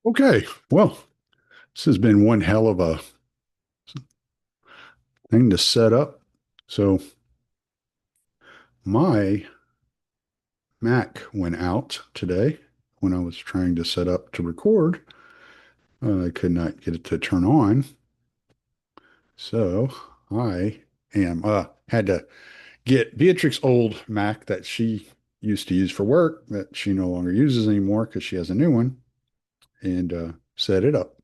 Okay, well, this has been one hell of a thing to set up. So my Mac went out today when I was trying to set up to record. I could not get it to turn on. So I am had to get Beatrix's old Mac that she used to use for work that she no longer uses anymore because she has a new one and set it up.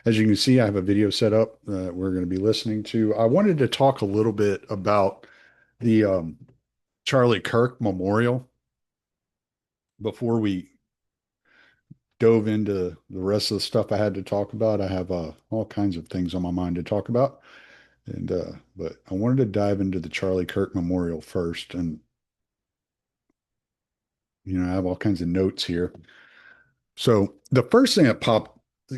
As you can see, I have a video set up that we're going to be listening to. I wanted to talk a little bit about the Charlie Kirk Memorial before we dove into the rest of the stuff I had to talk about. I have all kinds of things on my mind to talk about, and but I wanted to dive into the Charlie Kirk Memorial first, and I have all kinds of notes here. So the first thing that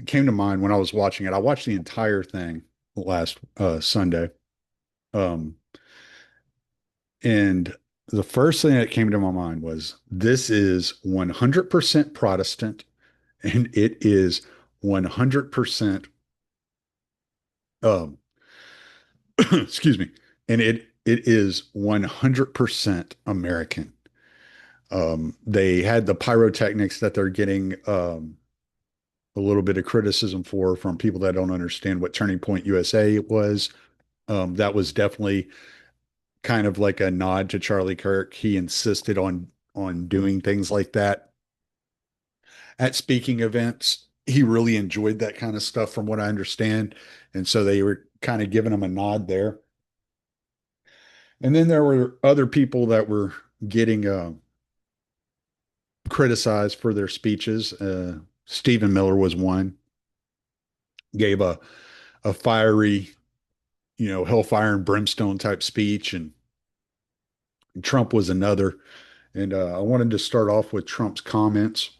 came to mind when I was watching it, I watched the entire thing last Sunday, um, and the first thing that came to my mind was this is 100% Protestant and it is 100% um excuse me, and it is 100% American. They had the pyrotechnics that they're getting a little bit of criticism for from people that don't understand what Turning Point USA was. That was definitely kind of like a nod to Charlie Kirk. He insisted on doing things like that at speaking events. He really enjoyed that kind of stuff, from what I understand. And so they were kind of giving him a nod there. And then there were other people that were getting criticized for their speeches. Stephen Miller was one, gave a fiery, hellfire and brimstone type speech, and Trump was another. And I wanted to start off with Trump's comments,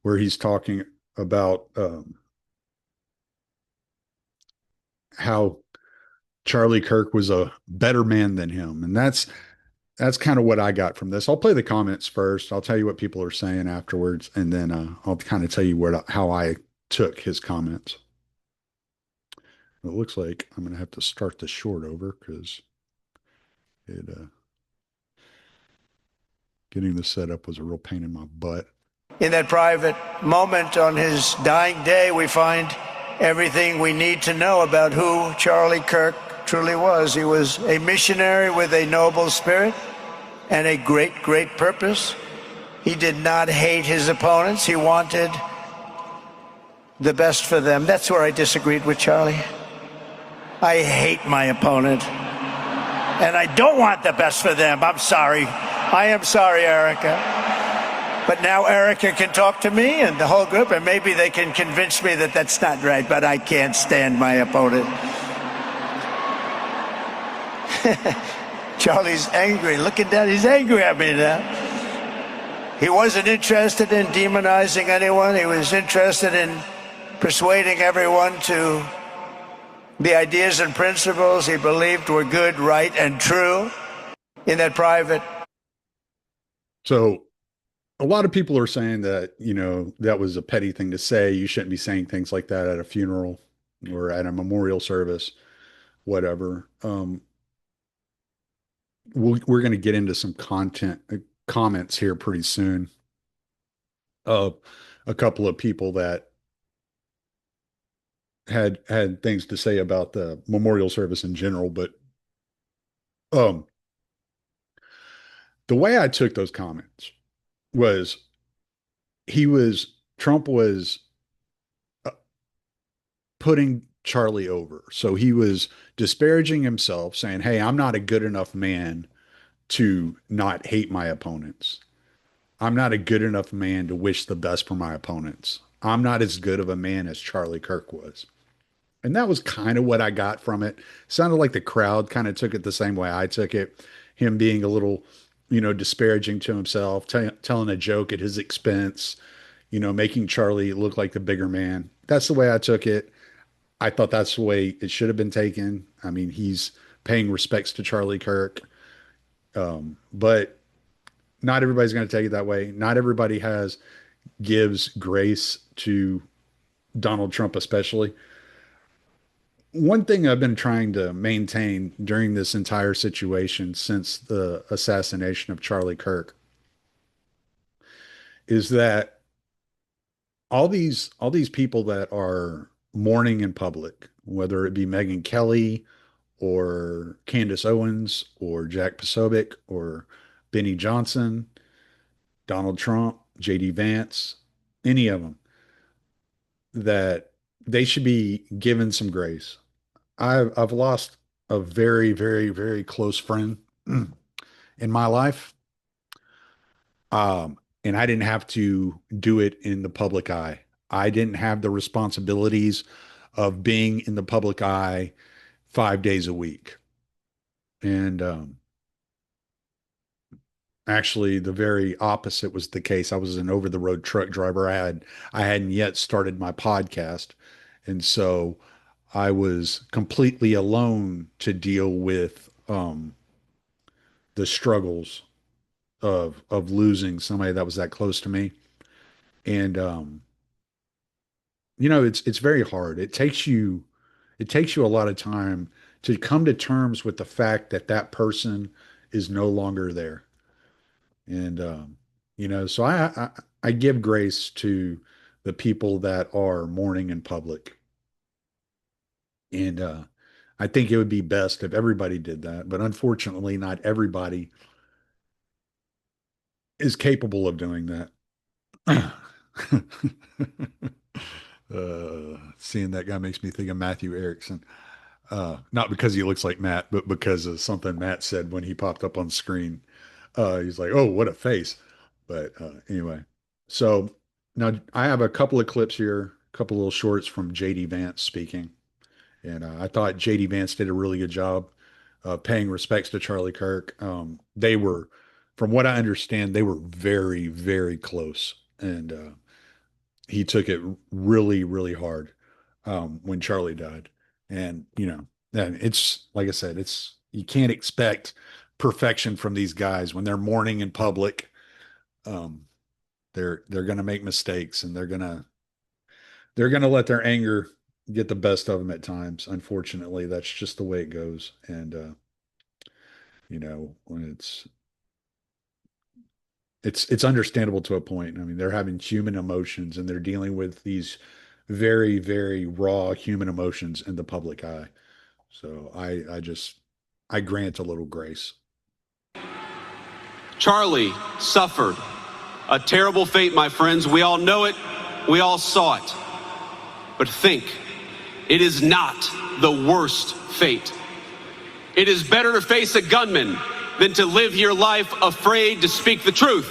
where he's talking about how Charlie Kirk was a better man than him. And that's kind of what I got from this. I'll play the comments first. I'll tell you what people are saying afterwards, and then I'll kind of tell you how I took his comments. It looks like I'm going to have to start the short over because it getting the setup was a real pain in my butt. In that private moment on his dying day, we find everything we need to know about who Charlie Kirk truly was. He was a missionary with a noble spirit and a great, great purpose. He did not hate his opponents. He wanted the best for them. That's where I disagreed with Charlie. I hate my opponent, and I don't want the best for them. I'm sorry. I am sorry, Erica. But now Erica can talk to me and the whole group, and maybe they can convince me that that's not right, but I can't stand my opponent. Charlie's angry. Looking down, he's angry at me now. He wasn't interested in demonizing anyone. He was interested in persuading everyone to the ideas and principles he believed were good, right, and true in that private. So a lot of people are saying that, that was a petty thing to say. You shouldn't be saying things like that at a funeral or at a memorial service, whatever. We're going to get into some comments here pretty soon of a couple of people that had things to say about the memorial service in general, but um, the way I took those comments was Trump was uh, putting Charlie over. So he was disparaging himself, saying, "Hey, I'm not a good enough man to not hate my opponents. I'm not a good enough man to wish the best for my opponents. I'm not as good of a man as Charlie Kirk was." And that was kind of what I got from it. Sounded like the crowd kind of took it the same way I took it. Him being a little, disparaging to himself, telling a joke at his expense, making Charlie look like the bigger man. That's the way I took it. I thought that's the way it should have been taken. I mean, he's paying respects to Charlie Kirk, but not everybody's going to take it that way. Not everybody has gives grace to Donald Trump, especially. One thing I've been trying to maintain during this entire situation since the assassination of Charlie Kirk is that all these people that are mourning in public, whether it be Megyn Kelly or Candace Owens or Jack Posobiec or Benny Johnson, Donald Trump, JD Vance, any of them, that they should be given some grace. I've lost a very, very, very close friend in my life. And I didn't have to do it in the public eye. I didn't have the responsibilities of being in the public eye 5 days a week. And actually, the very opposite was the case. I was an over the road truck driver. I hadn't yet started my podcast. And so I was completely alone to deal with the struggles of losing somebody that was that close to me. And it's very hard. It takes you a lot of time to come to terms with the fact that that person is no longer there. And so I give grace to the people that are mourning in public. And I think it would be best if everybody did that. But unfortunately, not everybody is capable of doing that. Seeing that guy makes me think of Matthew Erickson. Not because he looks like Matt, but because of something Matt said when he popped up on screen. He's like, "Oh, what a face!" But anyway, so now I have a couple of clips here, a couple little shorts from JD Vance speaking, and I thought JD Vance did a really good job paying respects to Charlie Kirk. They were, from what I understand, they were very, very close, and he took it really, really hard when Charlie died. And and it's like I said, it's you can't expect perfection from these guys when they're mourning in public. Um, they're going to make mistakes, and they're going to let their anger get the best of them at times. Unfortunately, that's just the way it goes. And when it's understandable to a point. I mean, they're having human emotions, and they're dealing with these very, very raw human emotions in the public eye. So I grant a little grace. Charlie suffered a terrible fate, my friends. We all know it. We all saw it. But think, it is not the worst fate. It is better to face a gunman than to live your life afraid to speak the truth.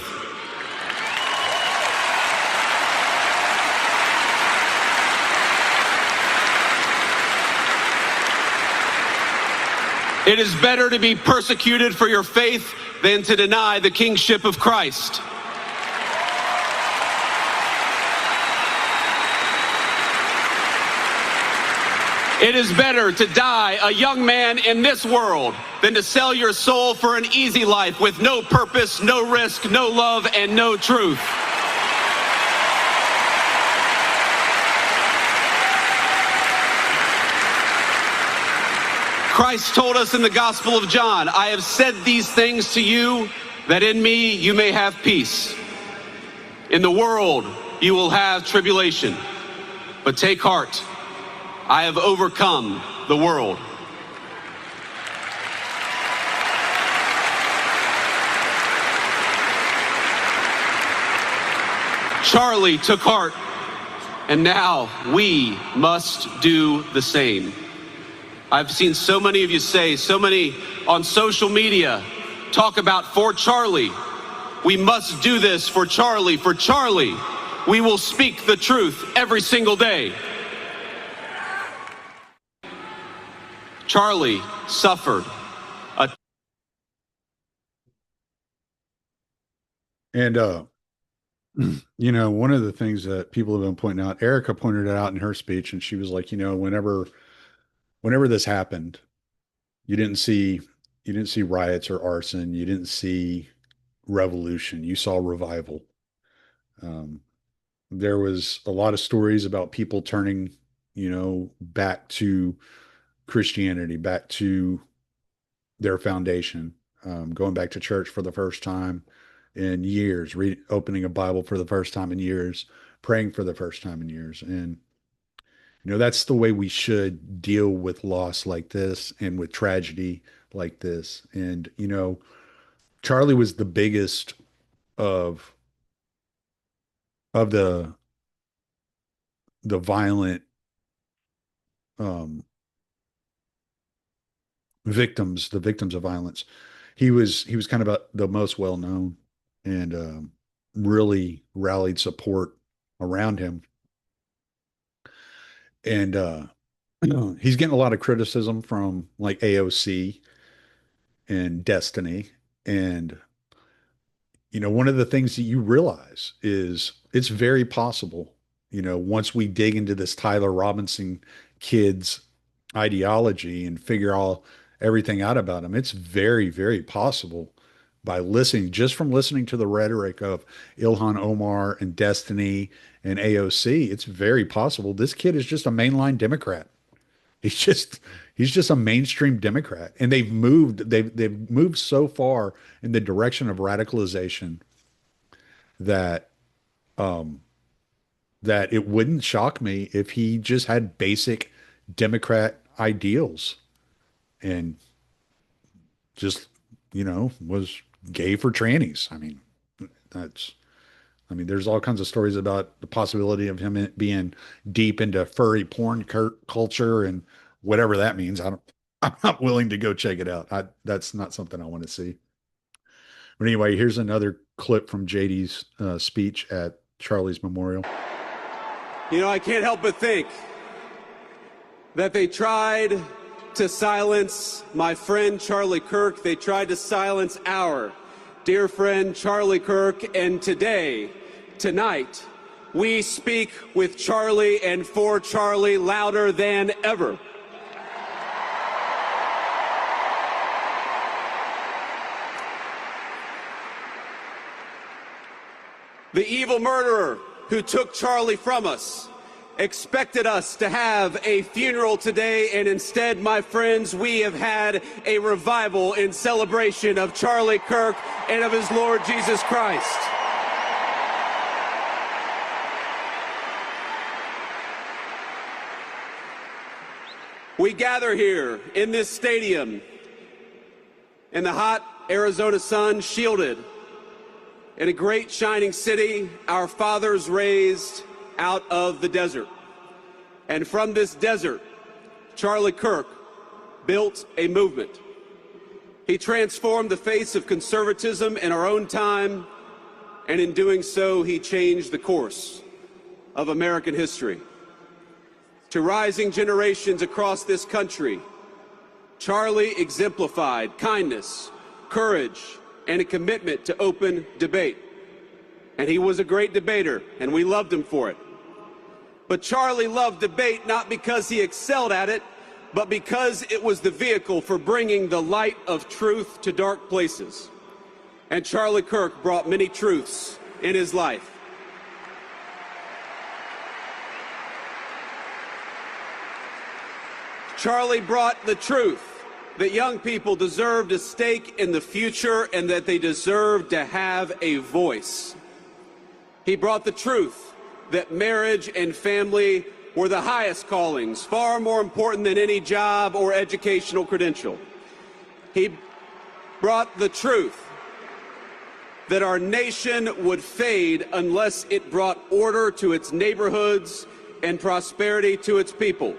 It is better to be persecuted for your faith than to deny the kingship of Christ. It is better to die a young man in this world than to sell your soul for an easy life with no purpose, no risk, no love, and no truth. Christ told us in the Gospel of John, I have said these things to you that in me you may have peace. In the world you will have tribulation, but take heart. I have overcome the world. Charlie took heart, and now we must do the same. I've seen so many of you say, so many on social media, talk about for Charlie. We must do this for Charlie. For Charlie, we will speak the truth every single day. Charlie suffered a... And one of the things that people have been pointing out, Erica pointed it out in her speech, and she was like, whenever this happened, you didn't see riots or arson, you didn't see revolution, you saw revival. there was a lot of stories about people turning, back to Christianity, back to their foundation, going back to church for the first time in years, opening a Bible for the first time in years, praying for the first time in years. And, that's the way we should deal with loss like this and with tragedy like this. And, Charlie was the biggest of the violent um the victims of violence. He was kind of the most well known, and really rallied support around him. And he's getting a lot of criticism from like AOC and Destiny. And one of the things that you realize is it's very possible, once we dig into this Tyler Robinson kid's ideology and figure all everything out about him, it's very, very possible by listening, just from listening to the rhetoric of Ilhan Omar and Destiny and AOC, it's very possible this kid is just a mainline Democrat. He's just he's just a mainstream Democrat, and they've moved so far in the direction of radicalization that um that it wouldn't shock me if he just had basic Democrat ideals and just was gay for trannies. That's there's all kinds of stories about the possibility of him being deep into furry porn culture and whatever that means. I'm not willing to go check it out. That's not something I want to see. But anyway, here's another clip from JD's speech at Charlie's memorial. I can't help but think that they tried to silence my friend Charlie Kirk. They tried to silence our dear friend Charlie Kirk. And tonight, we speak with Charlie and for Charlie louder than ever. The evil murderer who took Charlie from us expected us to have a funeral today, and instead, my friends, we have had a revival in celebration of Charlie Kirk and of his Lord Jesus Christ. We gather here in this stadium in the hot Arizona sun, shielded in a great shining city our fathers raised out of the desert. And from this desert, Charlie Kirk built a movement. He transformed the face of conservatism in our own time, and in doing so, he changed the course of American history. To rising generations across this country, Charlie exemplified kindness, courage, and a commitment to open debate. And he was a great debater, and we loved him for it. But Charlie loved debate not because he excelled at it, but because it was the vehicle for bringing the light of truth to dark places. And Charlie Kirk brought many truths in his life. Charlie brought the truth that young people deserved a stake in the future and that they deserved to have a voice. He brought the truth that marriage and family were the highest callings, far more important than any job or educational credential. He brought the truth that our nation would fade unless it brought order to its neighborhoods and prosperity to its people.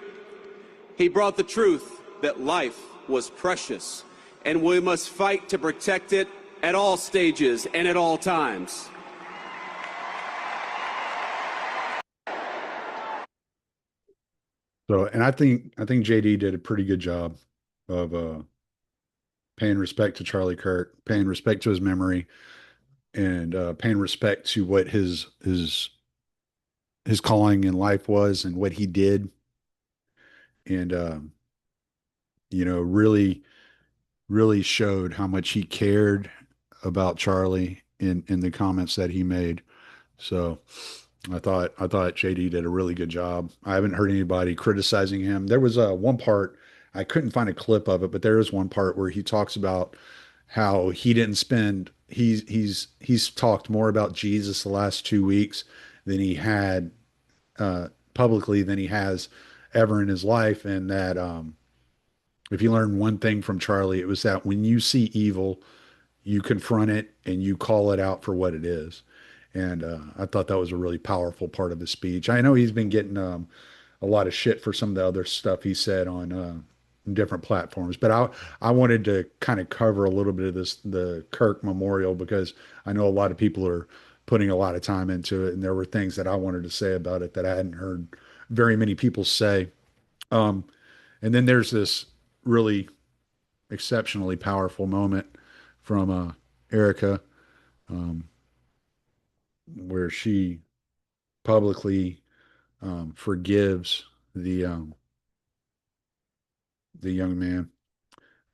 He brought the truth that life was precious, and we must fight to protect it at all stages and at all times. So, and I think JD did a pretty good job of paying respect to Charlie Kirk, paying respect to his memory, and paying respect to what his calling in life was and what he did, and really really showed how much he cared about Charlie in the comments that he made. So I thought JD did a really good job. I haven't heard anybody criticizing him. There was one part I couldn't find a clip of it, but there is one part where he talks about how he didn't spend he's talked more about Jesus the last 2 weeks than he had publicly than he has ever in his life, and that if you learn one thing from Charlie, it was that when you see evil, you confront it and you call it out for what it is. And I thought that was a really powerful part of his speech. I know he's been getting a lot of shit for some of the other stuff he said on different platforms, but I wanted to kind of cover a little bit of this the Kirk Memorial because I know a lot of people are putting a lot of time into it, and there were things that I wanted to say about it that I hadn't heard very many people say. Um, and then there's this really exceptionally powerful moment from Erica, um, where she publicly forgives the young man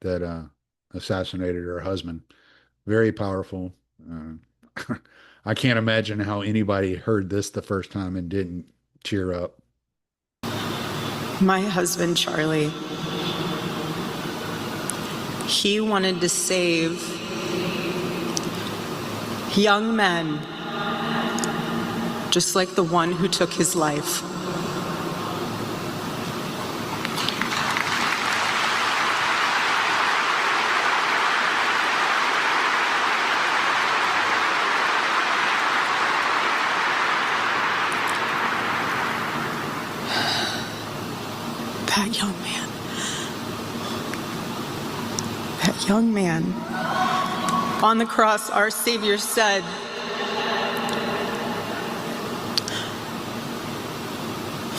that assassinated her husband. Very powerful. I can't imagine how anybody heard this the first time and didn't tear up. My husband, Charlie, he wanted to save young men just like the one who took his life. That young man. That young man. On the cross, our Savior said,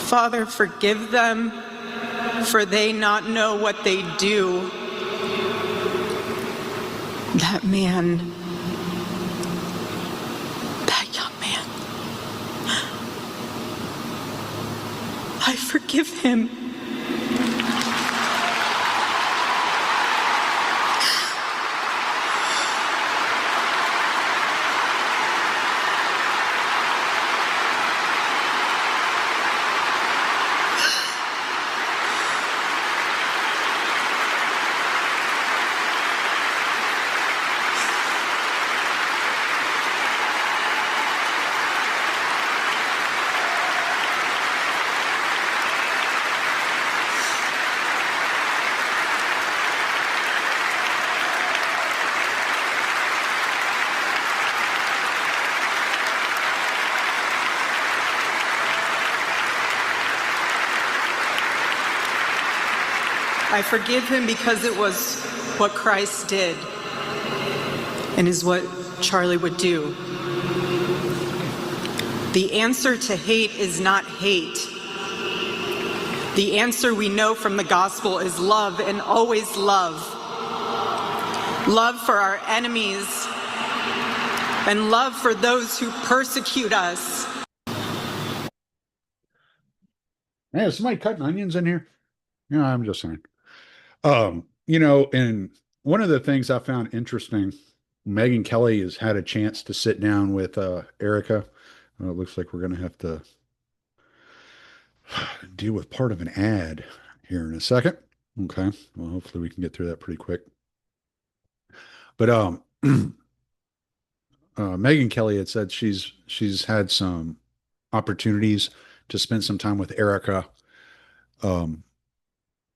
"Father, forgive them, for they not know what they do." That man, that young man, I forgive him. I forgive him because it was what Christ did and is what Charlie would do. The answer to hate is not hate. The answer we know from the gospel is love, and always love. Love for our enemies and love for those who persecute us. Man, is somebody cutting onions in here? No, I'm just saying. And one of the things I found interesting, Megyn Kelly has had a chance to sit down with Erica. It looks like we're going to have to deal with part of an ad here in a second. Okay. Well, hopefully we can get through that pretty quick. But Megyn Kelly had said she's had some opportunities to spend some time with Erica um,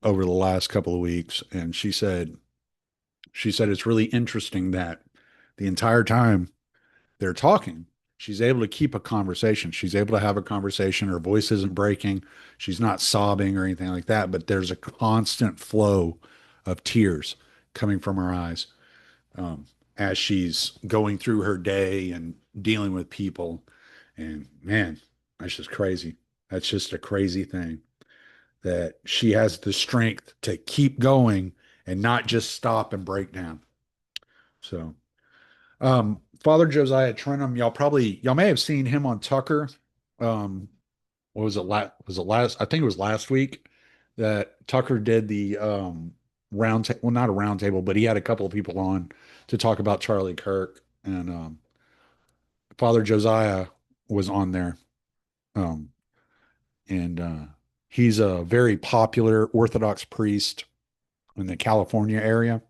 over the last couple of weeks, and she said it's really interesting that the entire time they're talking, she's able to keep a conversation. She's able to have a conversation. Her voice isn't breaking. She's not sobbing or anything like that, but there's a constant flow of tears coming from her eyes as she's going through her day and dealing with people. And man, that's just crazy. That's just a crazy thing that she has the strength to keep going and not just stop and break down. So, Father Josiah Trenum, y'all may have seen him on Tucker. What was it? Was it last? I think it was last week that Tucker did the well, not a round table, but he had a couple of people on to talk about Charlie Kirk, and Father Josiah was on there, Um, and he's a very popular Orthodox priest in the California area.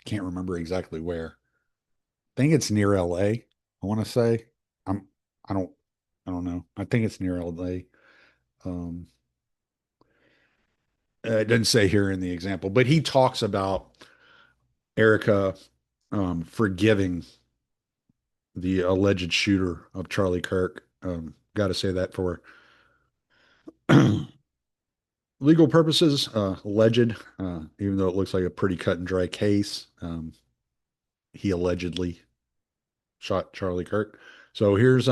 Can't remember exactly where. I think it's near LA. I want to say. I'm I don't I don't know. I think it's near LA. Um, it doesn't say here in the example, but he talks about Erica forgiving the alleged shooter of Charlie Kirk. Got to say that for legal purposes, alleged, even though it looks like a pretty cut and dry case. He allegedly shot Charlie Kirk. So here's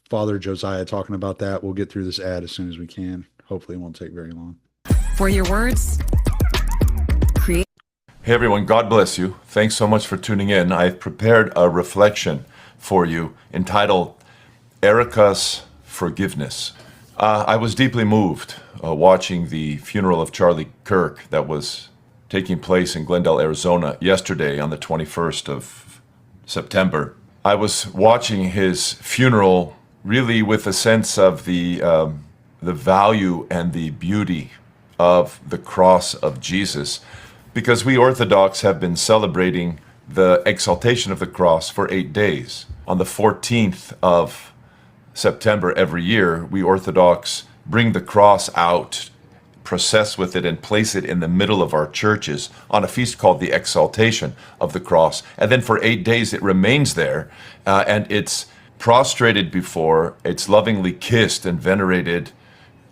Father Josiah talking about that. We'll get through this ad as soon as we can. Hopefully, it won't take very long. For your words, create. Hey everyone, God bless you. Thanks so much for tuning in. I've prepared a reflection for you entitled Erica's Forgiveness. I was deeply moved watching the funeral of Charlie Kirk that was taking place in Glendale, Arizona yesterday on the 21st of September. I was watching his funeral really with a sense of the value and the beauty of the cross of Jesus, because we Orthodox have been celebrating the exaltation of the cross for 8 days. On the 14th of September every year, we Orthodox bring the cross out, process with it, and place it in the middle of our churches on a feast called the Exaltation of the Cross. And then for 8 days it remains there, and it's prostrated before, it's lovingly kissed and venerated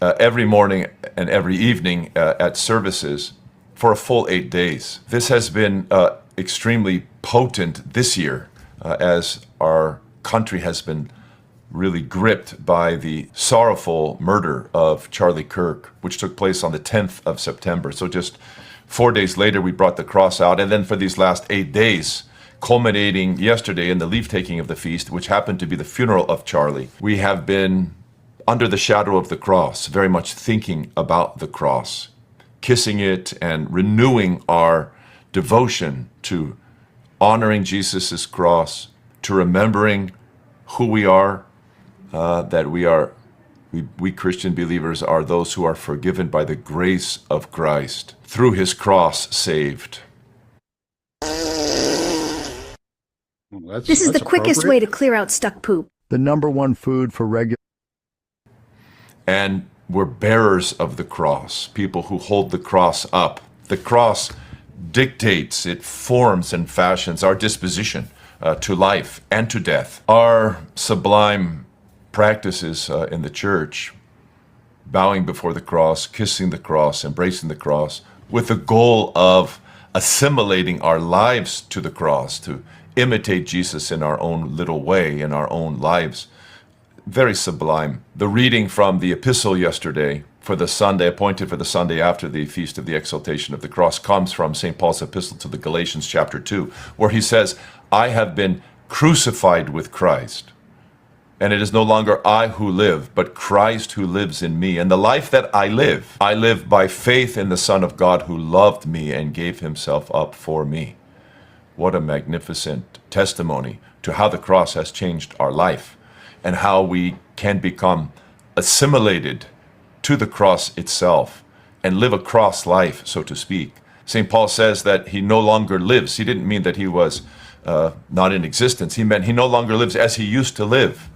every morning and every evening at services for a full 8 days. This has been extremely potent this year as our country has been really gripped by the sorrowful murder of Charlie Kirk, which took place on the 10th of September. So just 4 days later, we brought the cross out. And then for these last 8 days, culminating yesterday in the leave-taking of the feast, which happened to be the funeral of Charlie, we have been under the shadow of the cross, very much thinking about the cross, kissing it and renewing our devotion to honoring Jesus' cross, to remembering who we are, that we Christian believers are those who are forgiven by the grace of Christ, through his cross saved. Well, This is the quickest way to clear out stuck poop. The number one food for regular. And we're bearers of the cross, people who hold the cross up. The cross dictates, it forms and fashions our disposition to life and to death. Our sublime practices in the church, bowing before the cross, kissing the cross, embracing the cross, with the goal of assimilating our lives to the cross, to imitate Jesus in our own little way, in our own lives. Very sublime. The reading from the epistle yesterday for the Sunday, appointed for the Sunday after the Feast of the Exaltation of the Cross, comes from St. Paul's epistle to the Galatians chapter 2, where he says, I have been crucified with Christ, and it is no longer I who live, but Christ who lives in me. And the life that I live by faith in the Son of God who loved me and gave himself up for me. What a magnificent testimony to how the cross has changed our life and how we can become assimilated to the cross itself and live a cross life, so to speak. St. Paul says that he no longer lives. He didn't mean that he was not in existence. He meant he no longer lives as he used to live.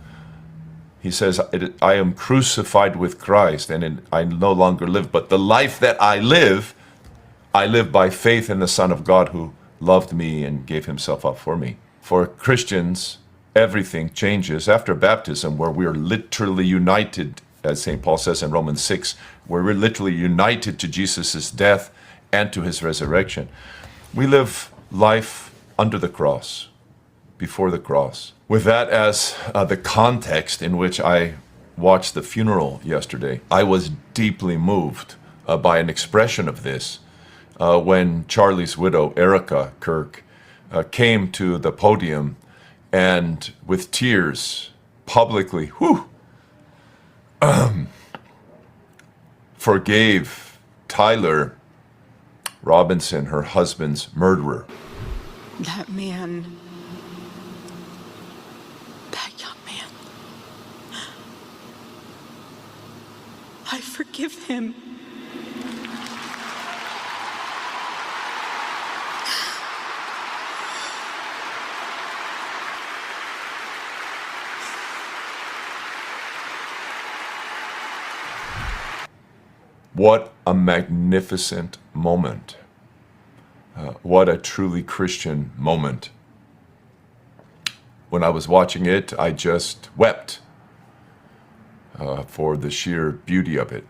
He says, I am crucified with Christ, and I no longer live, but the life that I live by faith in the Son of God who loved me and gave himself up for me. For Christians, everything changes after baptism, where we're literally united, as St. Paul says in Romans 6, where we're literally united to Jesus' death and to his resurrection. We live life under the cross, before the cross. With that as the context in which I watched the funeral yesterday, I was deeply moved by an expression of this when Charlie's widow, Erica Kirk, came to the podium and with tears publicly forgave Tyler Robinson, her husband's murderer. That young man, I forgive him. What a magnificent moment. What a truly Christian moment. When I was watching it, I just wept for the sheer beauty of it.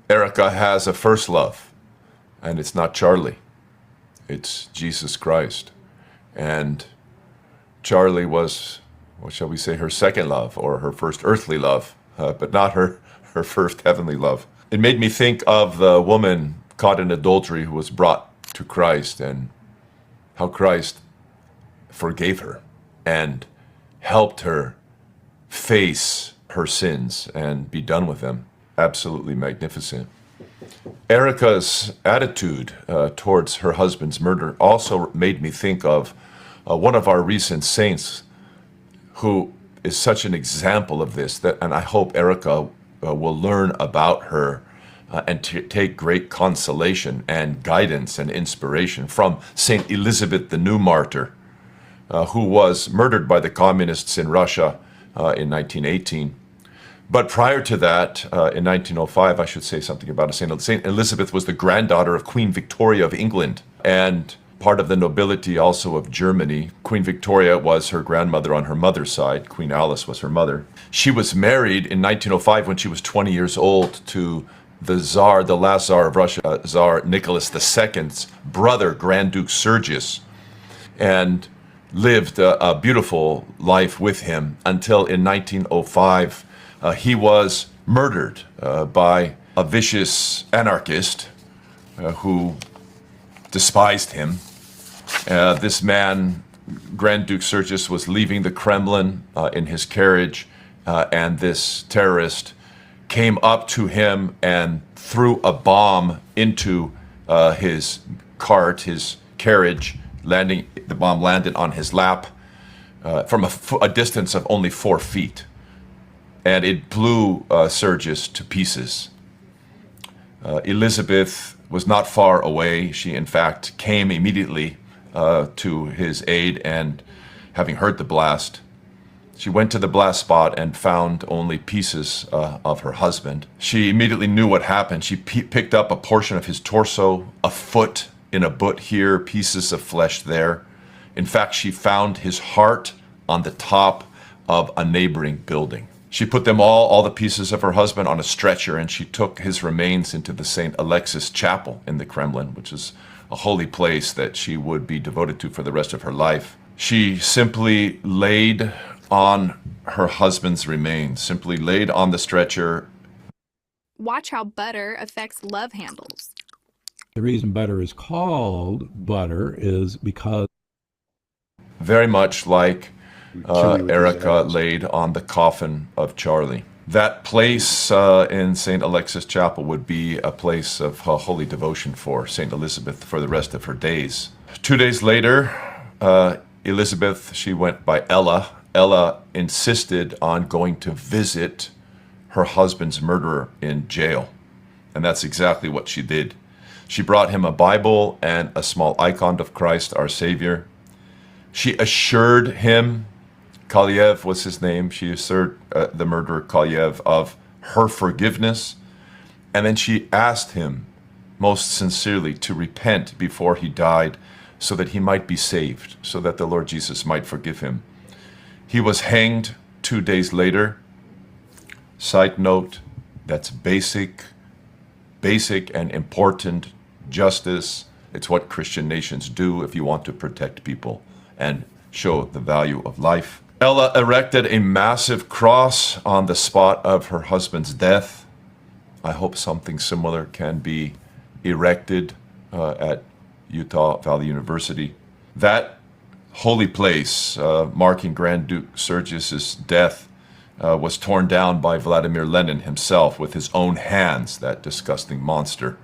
Erica has a first love, and it's not Charlie. It's Jesus Christ. And Charlie was, what shall we say, her second love, or her first earthly love, but not her first heavenly love. It made me think of the woman caught in adultery who was brought to Christ, and how Christ forgave her and helped her face her sins and be done with them. Absolutely magnificent. Erica's attitude towards her husband's murder also made me think of one of our recent saints who is such an example of this, and I hope Erica will learn about her and take great consolation and guidance and inspiration from Saint Elizabeth, the New Martyr, who was murdered by the communists in Russia in 1918. But prior to that, in 1905, I should say something about it. Saint Elizabeth was the granddaughter of Queen Victoria of England and part of the nobility also of Germany. Queen Victoria was her grandmother on her mother's side. Queen Alice was her mother. She was married in 1905 when she was 20 years old to the Tsar, the last Tsar of Russia, Tsar Nicholas II's brother, Grand Duke Sergius, and lived a beautiful life with him until in 1905 he was murdered by a vicious anarchist who despised him. This man, Grand Duke Sergius, was leaving the Kremlin in his carriage, and this terrorist came up to him and threw a bomb into his cart, his carriage. The bomb landed on his lap from a distance of only 4 feet, and it blew Sergius to pieces. Elizabeth was not far away. She, in fact, came immediately to his aid, and having heard the blast, she went to the blast spot and found only pieces of her husband. She immediately knew what happened. She picked up a portion of his torso, a foot in a butt here, pieces of flesh there. In fact, she found his heart on the top of a neighboring building. She put them all the pieces of her husband, on a stretcher, and she took his remains into the St. Alexis Chapel in the Kremlin, which is a holy place that she would be devoted to for the rest of her life. She simply laid on her husband's remains, simply laid on the stretcher. Watch how butter affects love handles. The reason butter is called butter is because very much like Erica laid on the coffin of Charlie. That place in St. Alexis Chapel would be a place of holy devotion for St. Elizabeth for the rest of her days. 2 days later, Elizabeth, she went by Ella. Ella insisted on going to visit her husband's murderer in jail. And that's exactly what she did. She brought him a Bible and a small icon of Christ, our Savior. She assured him, Kalyev was his name, she assured the murderer Kalyev of her forgiveness. And then she asked him most sincerely to repent before he died so that he might be saved, so that the Lord Jesus might forgive him. He was hanged 2 days later. Side note, that's basic and important justice. It's what Christian nations do if you want to protect people and show the value of life. Ella erected a massive cross on the spot of her husband's death. I hope something similar can be erected at Utah Valley University. That holy place marking Grand Duke Sergius's death was torn down by Vladimir Lenin himself with his own hands, that disgusting monster.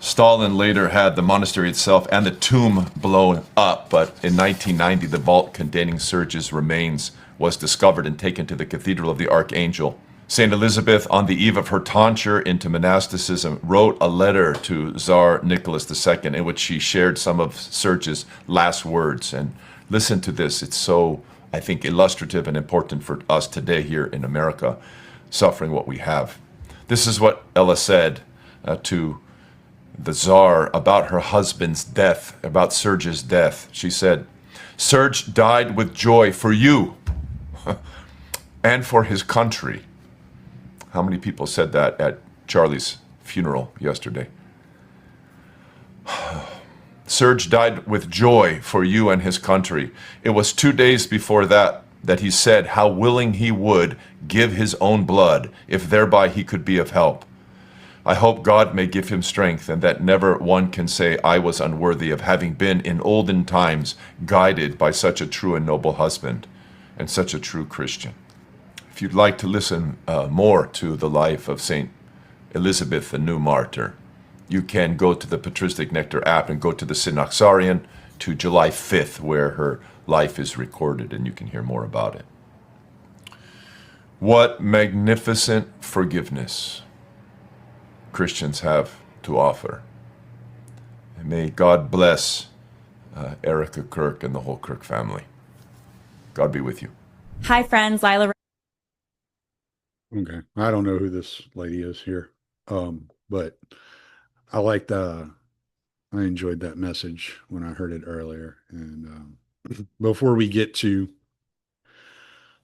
Stalin later had the monastery itself and the tomb blown up, but in 1990, the vault containing Serge's remains was discovered and taken to the Cathedral of the Archangel. St. Elizabeth, on the eve of her tonsure into monasticism, wrote a letter to Tsar Nicholas II in which she shared some of Serge's last words. And listen to this. It's so, I think, illustrative and important for us today here in America, suffering what we have. This is what Ella said to the Tsar about her husband's death, about Serge's death. She said, "Serge died with joy for you and for his country." How many people said that at Charlie's funeral yesterday? Serge died with joy for you and his country. It was 2 days before that he said how willing he would give his own blood if thereby he could be of help. I hope God may give him strength, and that never one can say I was unworthy of having been in olden times guided by such a true and noble husband and such a true Christian. If you'd like to listen more to the life of St. Elizabeth, the new martyr, you can go to the Patristic Nectar app and go to the Synaxarion to July 5th, where her life is recorded, and you can hear more about it. What magnificent forgiveness Christians have to offer. And may God bless Erica Kirk and the whole Kirk family. God be with you. Hi, friends. Lila. Okay. I don't know who this lady is here. But I enjoyed that message when I heard it earlier. And before we get to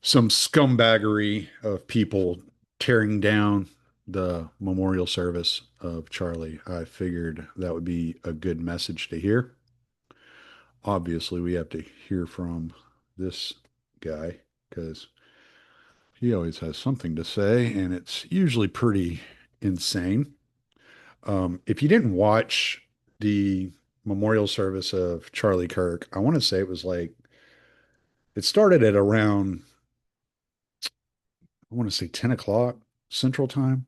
some scumbaggery of people tearing down the memorial service of Charlie, I figured that would be a good message to hear. Obviously, we have to hear from this guy because he always has something to say, and it's usually pretty insane. If you didn't watch the memorial service of Charlie Kirk, I want to say it started at around, I want to say 10 o'clock Central Time.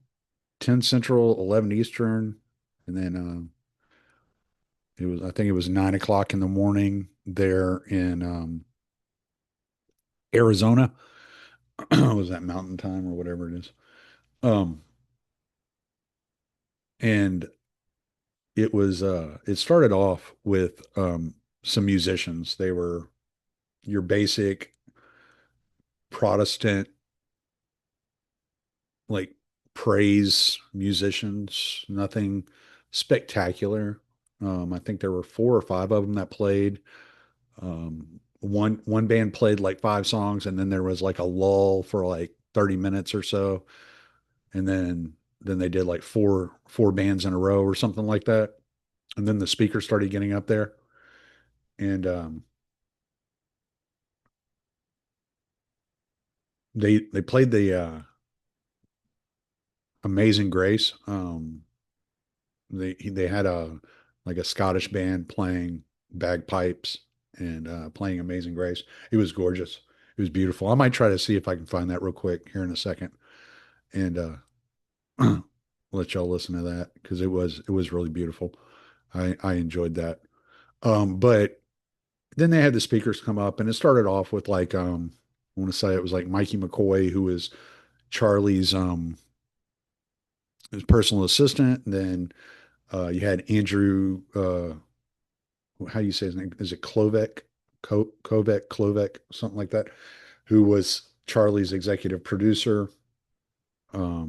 10 Central, 11 Eastern, and then I think it was 9 o'clock in the morning there in Arizona. Was that Mountain Time or whatever it is? And it started off with some musicians. They were your basic Protestant, like, praise musicians, nothing spectacular. I think there were 4 or 5 of them that played. One band played like 5 songs, and then there was like a lull for like 30 minutes or so, and then they did like four bands in a row or something like that, and then the speakers started getting up there, and they played the Amazing Grace. They had a Scottish band playing bagpipes and playing Amazing Grace. It was gorgeous. It was beautiful. I might try to see if I can find that real quick here in a second, and let y'all listen to that because it was really beautiful. I enjoyed that. But then they had the speakers come up, and it started off with I want to say it was like Mikey McCoy, who was Charlie's his personal assistant. And then you had Andrew, how do you say his name? Is it Klovek? Klovek, something like that, who was Charlie's executive producer. I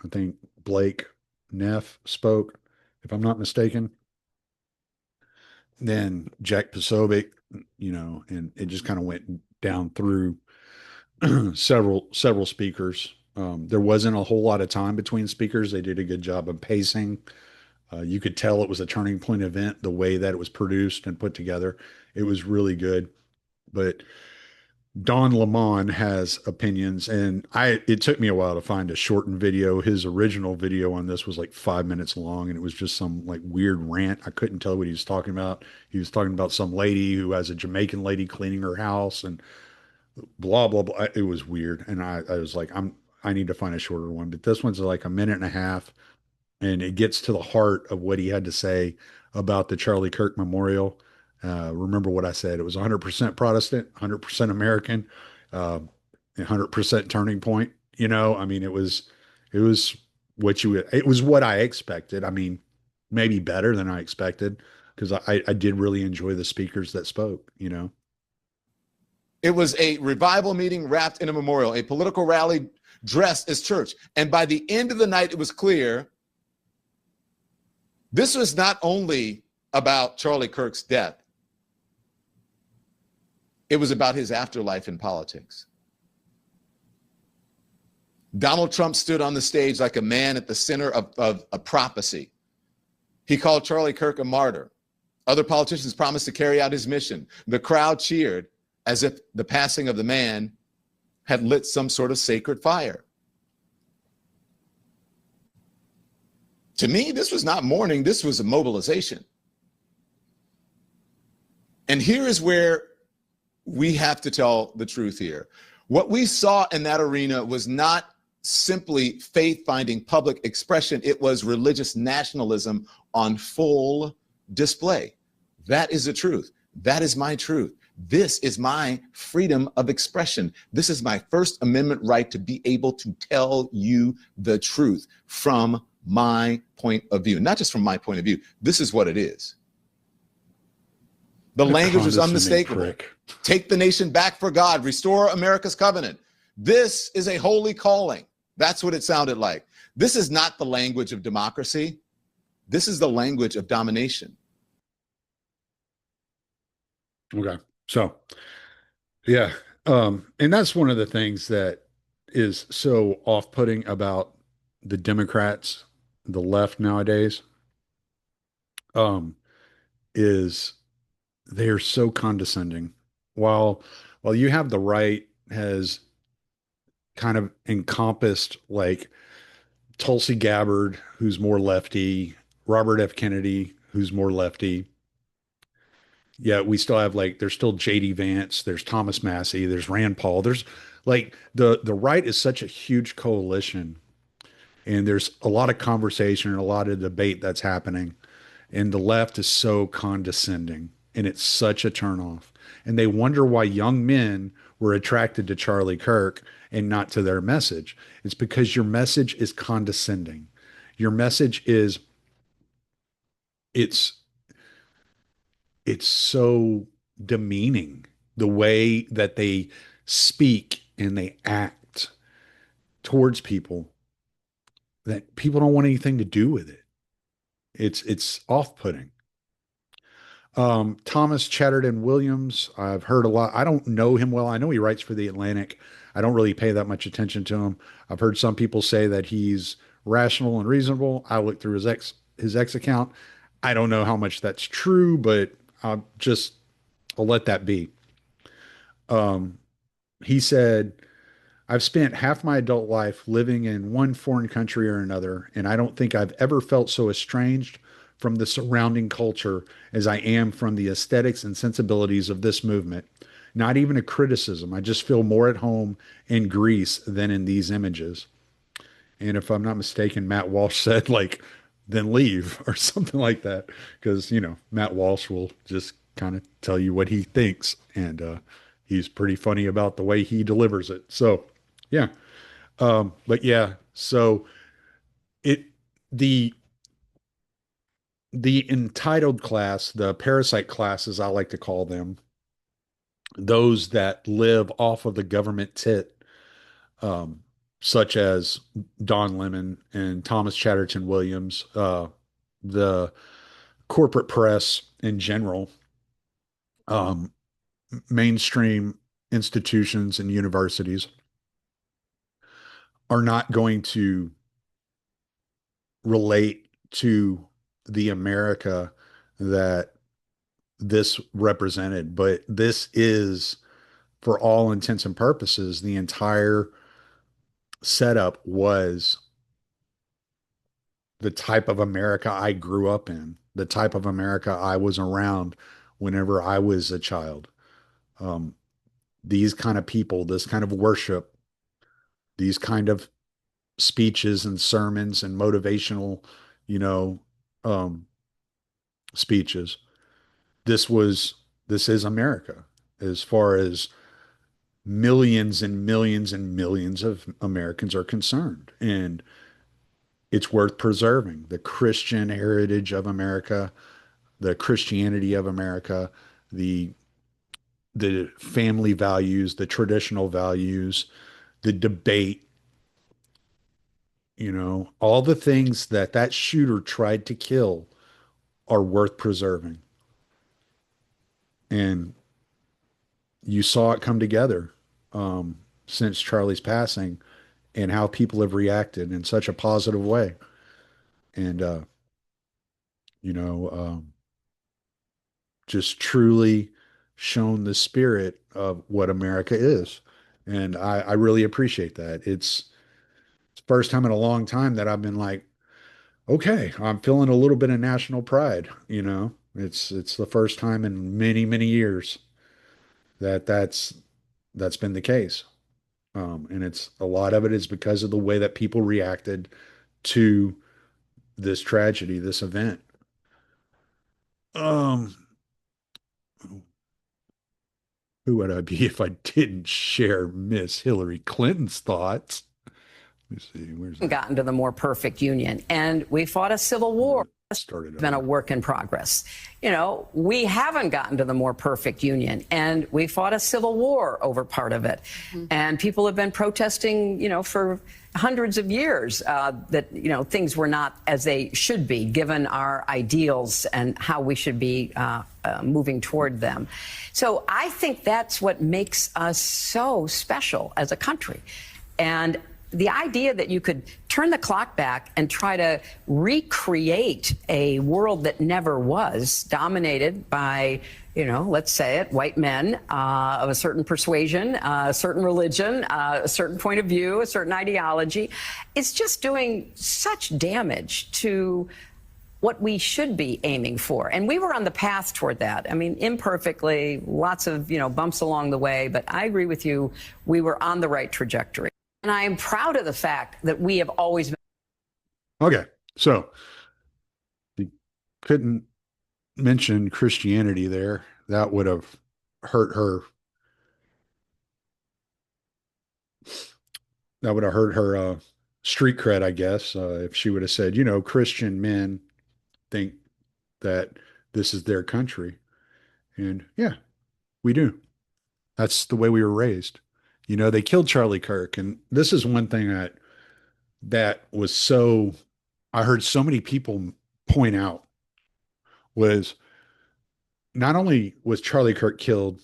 think Blake Neff spoke, if I'm not mistaken. Then Jack Posobiec, and it just kind of went down through several speakers. There wasn't a whole lot of time between speakers. They did a good job of pacing. You could tell it was a turning point event, the way that it was produced and put together. It was really good. But Don Lemon has opinions, and it took me a while to find a shortened video. His original video on this was like 5 minutes long, and it was just some like weird rant. I couldn't tell what he was talking about. He was talking about some lady who has a Jamaican lady cleaning her house and blah, blah, blah. It was weird. And I was like, I need to find a shorter one, but this one's like a minute and a half. and it gets to the heart of what he had to say about the Charlie Kirk Memorial. Remember what I said? It was 100% Protestant, 100% American, 100% Turning Point. I mean, it was it was what I expected. I mean, maybe better than I expected because I did really enjoy the speakers that spoke. It was a revival meeting wrapped in a memorial, a political rally dressed as church. And by the end of the night, it was clear this was not only about Charlie Kirk's death, it was about his afterlife in politics. Donald Trump stood on the stage like a man at the center of a prophecy. He called Charlie Kirk a martyr. Other politicians promised to carry out his mission. The crowd cheered as if the passing of the man had lit some sort of sacred fire. To me, this was not mourning, this was a mobilization. And here is where we have to tell the truth here. What we saw in that arena was not simply faith-finding public expression, it was religious nationalism on full display. That is the truth. That is my truth. This is my freedom of expression. This is my First Amendment right to be able to tell you the truth from my point of view. Not just from my point of view. This is what it is. The language was unmistakable. Prick. Take the nation back for God. Restore America's covenant. This is a holy calling. That's what it sounded like. This is not the language of democracy. This is the language of domination. Okay. So, yeah. And that's one of the things that is so off-putting about the Democrats, the left nowadays, is they're so condescending. While you have the right has kind of encompassed like Tulsi Gabbard, who's more lefty, Robert F. Kennedy, who's more lefty. Yeah, we still have there's still J.D. Vance, there's Thomas Massey, there's Rand Paul. There's the right is such a huge coalition, and there's a lot of conversation and a lot of debate that's happening. And the left is so condescending, and it's such a turnoff. And they wonder why young men were attracted to Charlie Kirk and not to their message. It's because your message is condescending. Your message is it's so demeaning, the way that they speak and they act towards people, that people don't want anything to do with it. It's off-putting. Thomas Chatterton Williams, I've heard a lot. I don't know him well. I know he writes for The Atlantic. I don't really pay that much attention to him. I've heard some people say that he's rational and reasonable. I looked through his X account. I don't know how much that's true, but I'll let that be. He said, I've spent half my adult life living in one foreign country or another, and I don't think I've ever felt so estranged from the surrounding culture as I am from the aesthetics and sensibilities of this movement. Not even a criticism. I just feel more at home in Greece than in these images. And if I'm not mistaken, Matt Walsh said then leave or something like that. Because, Matt Walsh will just kind of tell you what he thinks. And he's pretty funny about the way he delivers it. So, yeah. But yeah, so the entitled class, the parasite class, as I like to call them, those that live off of the government tit, such as Don Lemon and Thomas Chatterton Williams, the corporate press in general, mainstream institutions and universities are not going to relate to the America that this represented. But this is, for all intents and purposes, the entire setup was the type of America I grew up in, the type of America I was around whenever I was a child. These kind of people, this kind of worship, these kind of speeches and sermons and motivational you know, um, speeches. This is America as far as millions and millions and millions of Americans are concerned. And it's worth preserving the Christian heritage of America, the Christianity of America, the family values, the traditional values, the debate, all the things that shooter tried to kill are worth preserving. And you saw it come together since Charlie's passing and how people have reacted in such a positive way. And, you know, just truly shown the spirit of what America is. And I really appreciate that. It's the first time in a long time that I've been like, okay, I'm feeling a little bit of national pride. It's the first time in many, many years that's been the case. And it's a lot of it is because of the way that people reacted to this tragedy, this event. Who would I be if I didn't share Miss Hillary Clinton's thoughts? Let me see, where's that? Gotten to the more perfect union, and we fought a civil war. Started been a work in progress. We haven't gotten to the more perfect union, and we fought a civil war over part of it. And people have been protesting, for hundreds of years that, things were not as they should be given our ideals and how we should be moving toward them. So I think that's what makes us so special as a country. And the idea that you could turn the clock back and try to recreate a world that never was, dominated by, let's say it, white men of a certain persuasion, a certain religion, a certain point of view, a certain ideology, it's just doing such damage to what we should be aiming for. And we were on the path toward that. I mean, imperfectly, lots of, bumps along the way, but I agree with you, we were on the right trajectory. And I am proud of the fact that we have always been. Okay, so you couldn't mention Christianity there. That would have hurt her. That would have hurt her street cred, I guess, if she would have said, Christian men think that this is their country. And yeah, we do. That's the way we were raised. They killed Charlie Kirk. And this is one thing that was so, I heard so many people point out was not only was Charlie Kirk killed,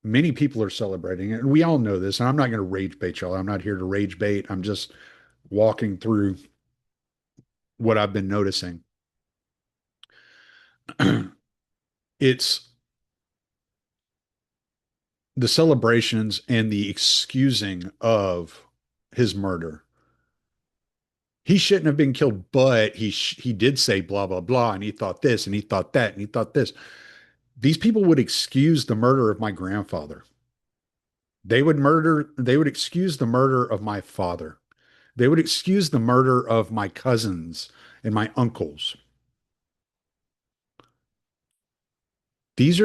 many people are celebrating it. And we all know this. And I'm not going to rage bait y'all. I'm not here to rage bait. I'm just walking through what I've been noticing. It's the celebrations and the excusing of his murder. He shouldn't have been killed, but he did say blah, blah, blah, and he thought this, and he thought that, and he thought this. These people would excuse the murder of my grandfather. They would excuse the murder of my father. They would excuse the murder of my cousins and my uncles. These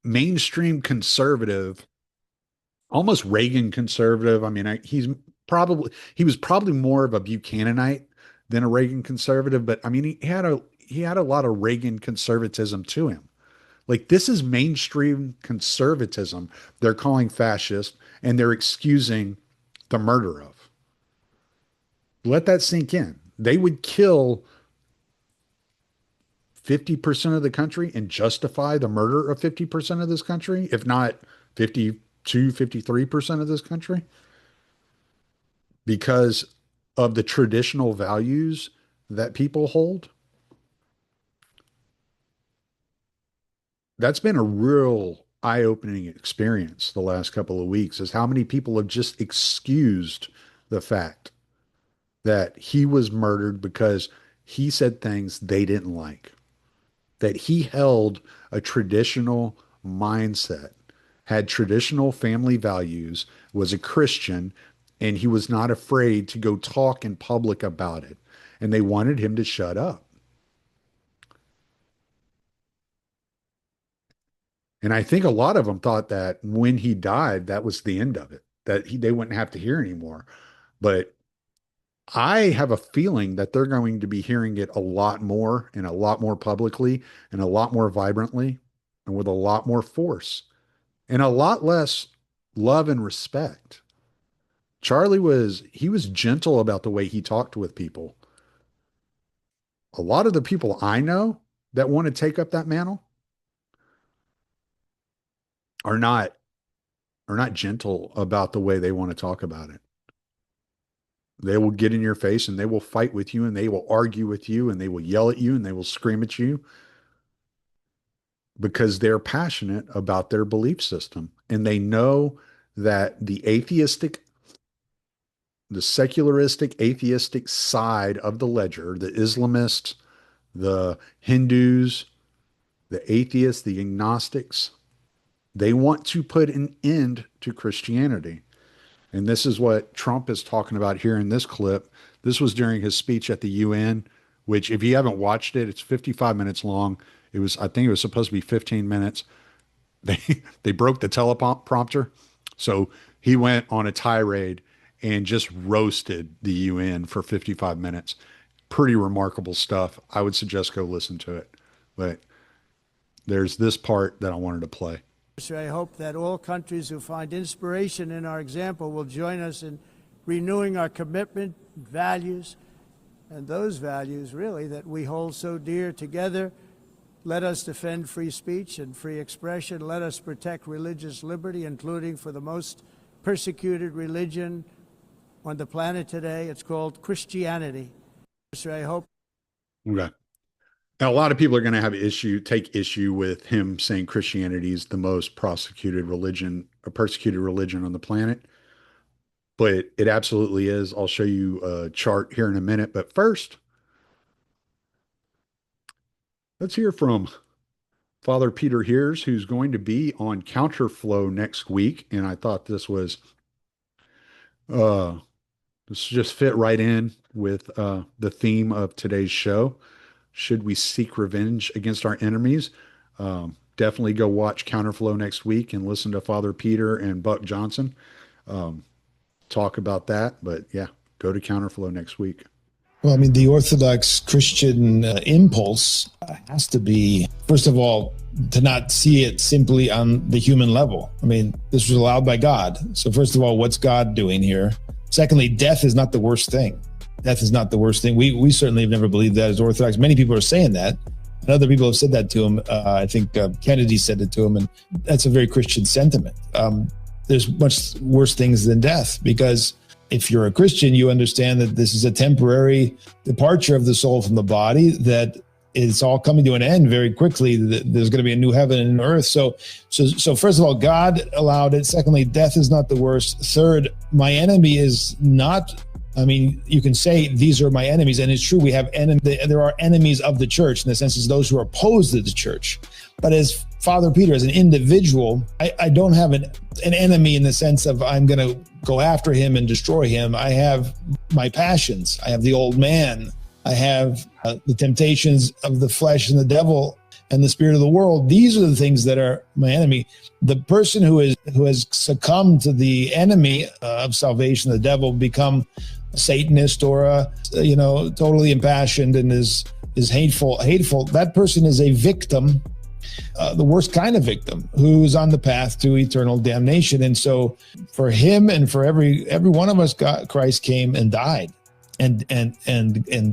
mainstream conservative, almost Reagan conservative. I mean, he was probably more of a Buchananite than a Reagan conservative, but I mean, he had a lot of Reagan conservatism to him. Like, this is mainstream conservatism they're calling fascist, and they're excusing the murder of. Let that sink in. They would kill 50% of the country and justify the murder of 50% of this country, if not 52, 53% of this country, because of the traditional values that people hold. That's been a real eye-opening experience the last couple of weeks, is how many people have just excused the fact that he was murdered because he said things they didn't like, that he held a traditional mindset, had traditional family values, was a Christian, and he was not afraid to go talk in public about it. and they wanted him to shut up. And I think a lot of them thought that when he died, that was the end of it, that they wouldn't have to hear anymore. But I have a feeling that they're going to be hearing it a lot more and a lot more publicly and a lot more vibrantly and with a lot more force and a lot less love and respect. Charlie was gentle about the way he talked with people. A lot of the people I know that want to take up that mantle are not gentle about the way they want to talk about it. They will get in your face and they will fight with you and they will argue with you and they will yell at you and they will scream at you because they're passionate about their belief system. And they know that the secularistic, atheistic side of the ledger, the Islamists, the Hindus, the atheists, the agnostics, they want to put an end to Christianity. And this is what Trump is talking about here in this clip. This was during his speech at the UN, which if you haven't watched it, it's 55 minutes long. I think it was supposed to be 15 minutes. They broke the teleprompter. So he went on a tirade and just roasted the UN for 55 minutes. Pretty remarkable stuff. I would suggest go listen to it. But there's this part that I wanted to play. I hope that all countries who find inspiration in our example will join us in renewing our commitment, values, and those values, really, that we hold so dear together. Let us defend free speech and free expression. Let us protect religious liberty, including for the most persecuted religion on the planet today. It's called Christianity. I hope. Okay. Now, a lot of people are going to take issue with him saying Christianity is the most persecuted religion on the planet. But it absolutely is. I'll show you a chart here in a minute. But first, let's hear from Father Peter Heers, who's going to be on Counterflow next week. And I thought this just fit right in with the theme of today's show. Should we seek revenge against our enemies? Definitely go watch Counterflow next week and listen to Father Peter and Buck Johnson talk about that. But yeah, go to Counterflow next week. Well, I mean, the Orthodox Christian impulse has to be, first of all, to not see it simply on the human level. I mean, this was allowed by God. So first of all, what's God doing here? Secondly, death is not the worst thing. Death is not the worst thing. We certainly have never believed that as Orthodox. Many people are saying that, and other people have said that to him. I think Kennedy said it to him, and that's a very Christian sentiment. There's much worse things than death, because if you're a Christian, you understand that this is a temporary departure of the soul from the body, that it's all coming to an end very quickly. There's going to be a new heaven and earth. So first of all, God allowed it. Secondly, death is not the worst. Third, my enemy is not. I mean, you can say these are my enemies, and it's true. We have there are enemies of the church in the sense as those who are opposed to the church. But as Father Peter, as an individual, I don't have an enemy in the sense of I'm going to go after him and destroy him. I have my passions. I have the old man. I have the temptations of the flesh and the devil and the spirit of the world. These are the things that are my enemy. The person who has succumbed to the enemy of salvation, the devil, become a Satanist or a totally impassioned and is hateful. That person is a victim, the worst kind of victim, who's on the path to eternal damnation. And so, for him and for every one of us, Christ came and died. And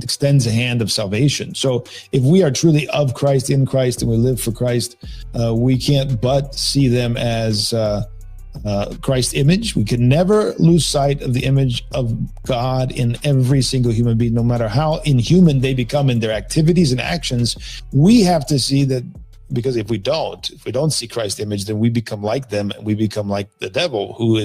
extends a hand of salvation. So if we are truly of Christ, in Christ, and we live for Christ, we can't but see them as Christ's image. We can never lose sight of the image of God in every single human being, no matter how inhuman they become in their activities and actions. We have to see that, because if we don't see Christ's image, then we become like them, and we become like the devil, who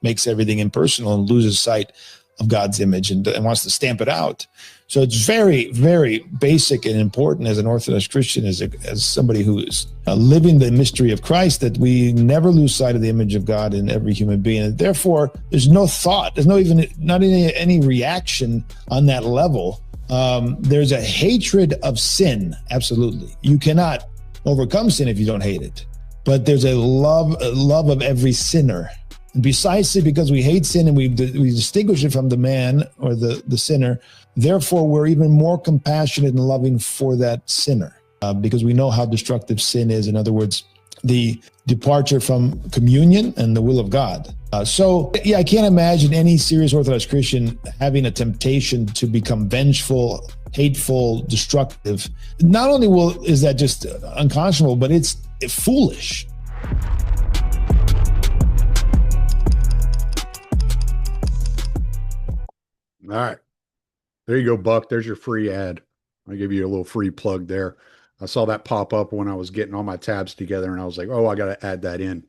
makes everything impersonal and loses sight of God's image and wants to stamp it out. So it's very, very basic and important as an Orthodox Christian, as somebody who is living the mystery of Christ, that we never lose sight of the image of God in every human being. And therefore, there's no thought, there's not any reaction on that level There's a hatred of sin. Absolutely. You cannot overcome sin if you don't hate it. But there's a love of every sinner. And precisely because we hate sin and we distinguish it from the man or the sinner, therefore we're even more compassionate and loving for that sinner because we know how destructive sin is. In other words, the departure from communion and the will of God. So I can't imagine any serious Orthodox Christian having a temptation to become vengeful, hateful, destructive. Not only is that just unconscionable, but it's foolish. All right. There you go, Buck. There's your free ad. I give you a little free plug there. I saw that pop up when I was getting all my tabs together, and I was like, oh, I got to add that in.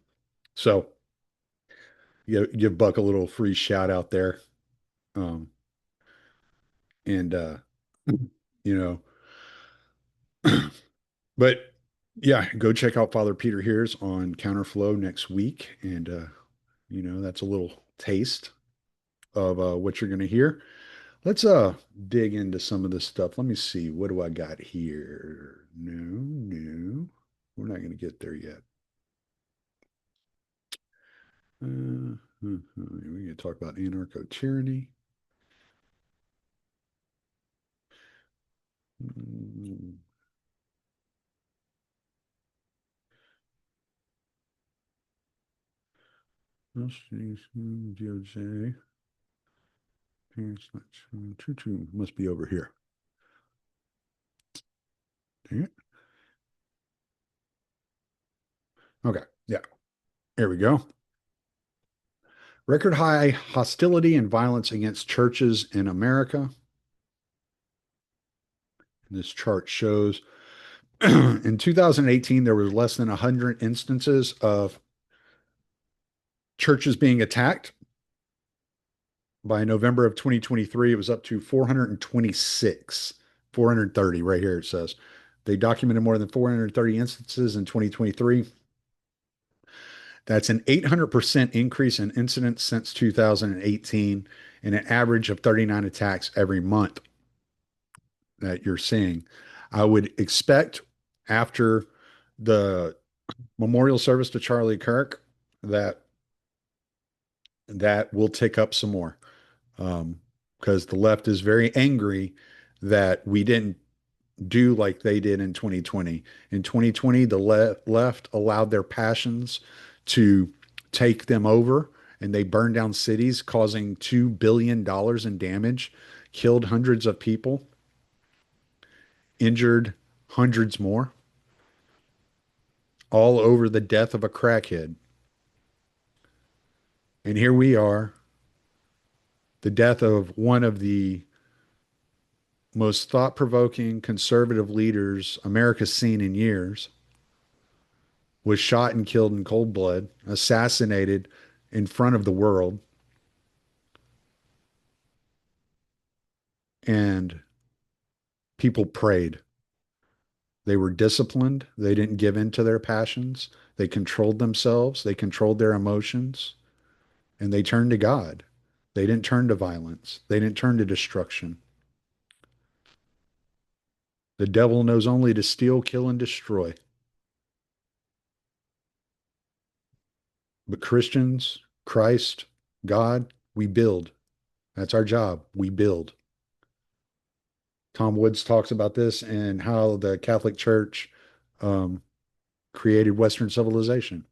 So give Buck a little free shout out there. You know, but yeah, go check out Father Peter Hears on Counterflow next week. And, you know, that's a little taste of what you're going to hear. Let's dig into some of this stuff. Let me see. What do I got here? No. We're not going to get there yet. We're going to talk about anarcho-tyranny. DOJ. Must be over here. Dang it. Okay, yeah. There we go. Record high hostility and violence against churches in America. This chart shows in 2018, there was less than 100 instances of churches being attacked. By November of 2023, it was up to 426, 430 right here it says. They documented more than 430 instances in 2023. That's an 800% increase in incidents since 2018 and an average of 39 attacks every month that you're seeing. I would expect after the memorial service to Charlie Kirk that will tick up some more because the left is very angry that we didn't do like they did in 2020. In 2020, the left allowed their passions to take them over, and they burned down cities, causing $2 billion in damage, killed hundreds of people, injured hundreds more, all over the death of a crackhead. And here we are, the death of one of the most thought-provoking conservative leaders America's seen in years, was shot and killed in cold blood, assassinated in front of the world. And people prayed. They were disciplined. They didn't give in to their passions. They controlled themselves. They controlled their emotions. And they turned to God. They didn't turn to violence. They didn't turn to destruction. The devil knows only to steal, kill, and destroy. But Christians, Christ, God, we build. That's our job. We build. Tom Woods talks about this and how the Catholic Church created Western civilization,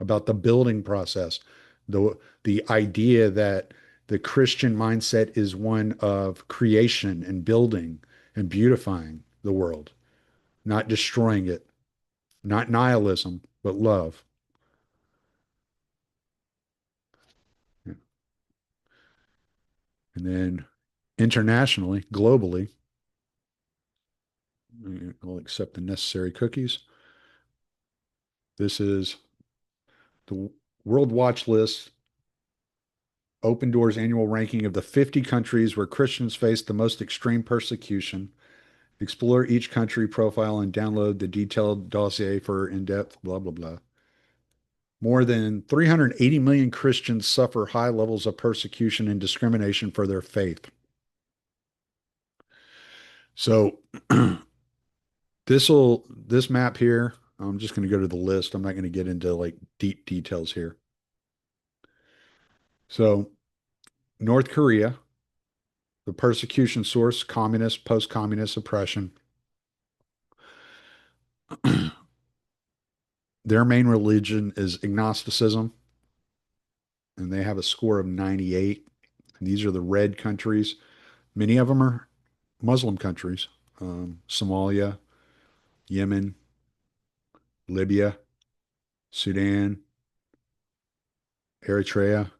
about the building process, the idea that the Christian mindset is one of creation and building and beautifying the world, not destroying it, not nihilism, but love. Yeah. And then internationally, globally, we'll accept the necessary cookies. This is the World Watch List Open Doors annual ranking of the 50 countries where Christians face the most extreme persecution. Explore each country profile and download the detailed dossier for in-depth blah, blah, blah. More than 380 million Christians suffer high levels of persecution and discrimination for their faith. So this map here, I'm just going to go to the list. I'm not going to get into like deep details here. So North Korea, the persecution source, communist, post-communist oppression. Their main religion is agnosticism, and they have a score of 98. And these are the red countries. Many of them are Muslim countries. Somalia, Yemen, Libya, Sudan, Eritrea.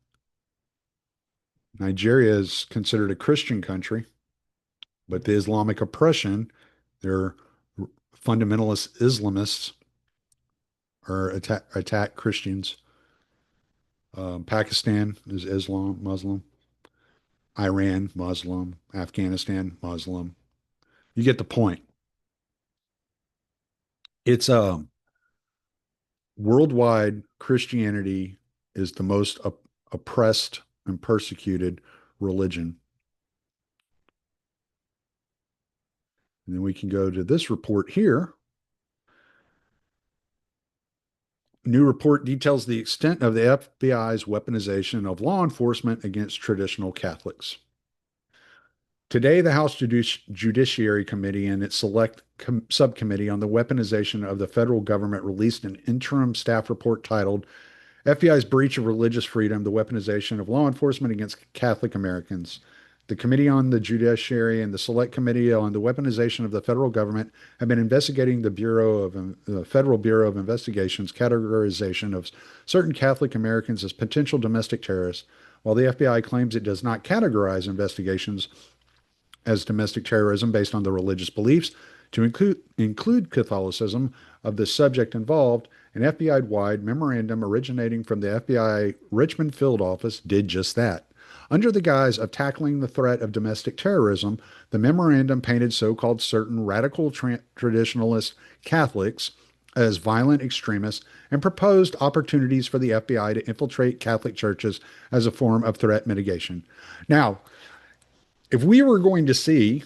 Nigeria is considered a Christian country, but the Islamic oppression, their fundamentalist Islamists or attack Christians. Pakistan is Islam, Muslim. Iran, Muslim. Afghanistan, Muslim. You get the point. It's worldwide Christianity is the most oppressed and persecuted religion. And then we can go to this report here. New report details the extent of the FBI's weaponization of law enforcement against traditional Catholics. Today, the House Judiciary Committee and its select subcommittee on the weaponization of the federal government released an interim staff report titled FBI's Breach of Religious Freedom, the Weaponization of Law Enforcement Against Catholic Americans. The Committee on the Judiciary and the Select Committee on the Weaponization of the Federal Government have been investigating the Federal Bureau of Investigation's categorization of certain Catholic Americans as potential domestic terrorists, while the FBI claims it does not categorize investigations as domestic terrorism based on the religious beliefs to include Catholicism of the subject involved. An FBI-wide memorandum originating from the FBI Richmond Field Office did just that. Under the guise of tackling the threat of domestic terrorism, the memorandum painted so-called certain radical traditionalist Catholics as violent extremists and proposed opportunities for the FBI to infiltrate Catholic churches as a form of threat mitigation. Now, if we were going to see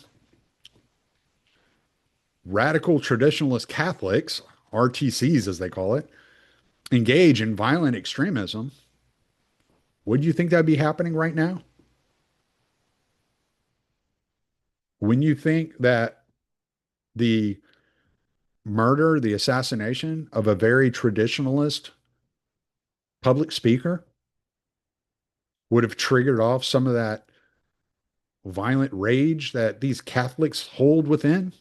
radical traditionalist Catholics, RTCs as they call it, engage in violent extremism, would you think that'd be happening right now? When you think that the murder, the assassination of a very traditionalist public speaker would have triggered off some of that violent rage that these Catholics hold within?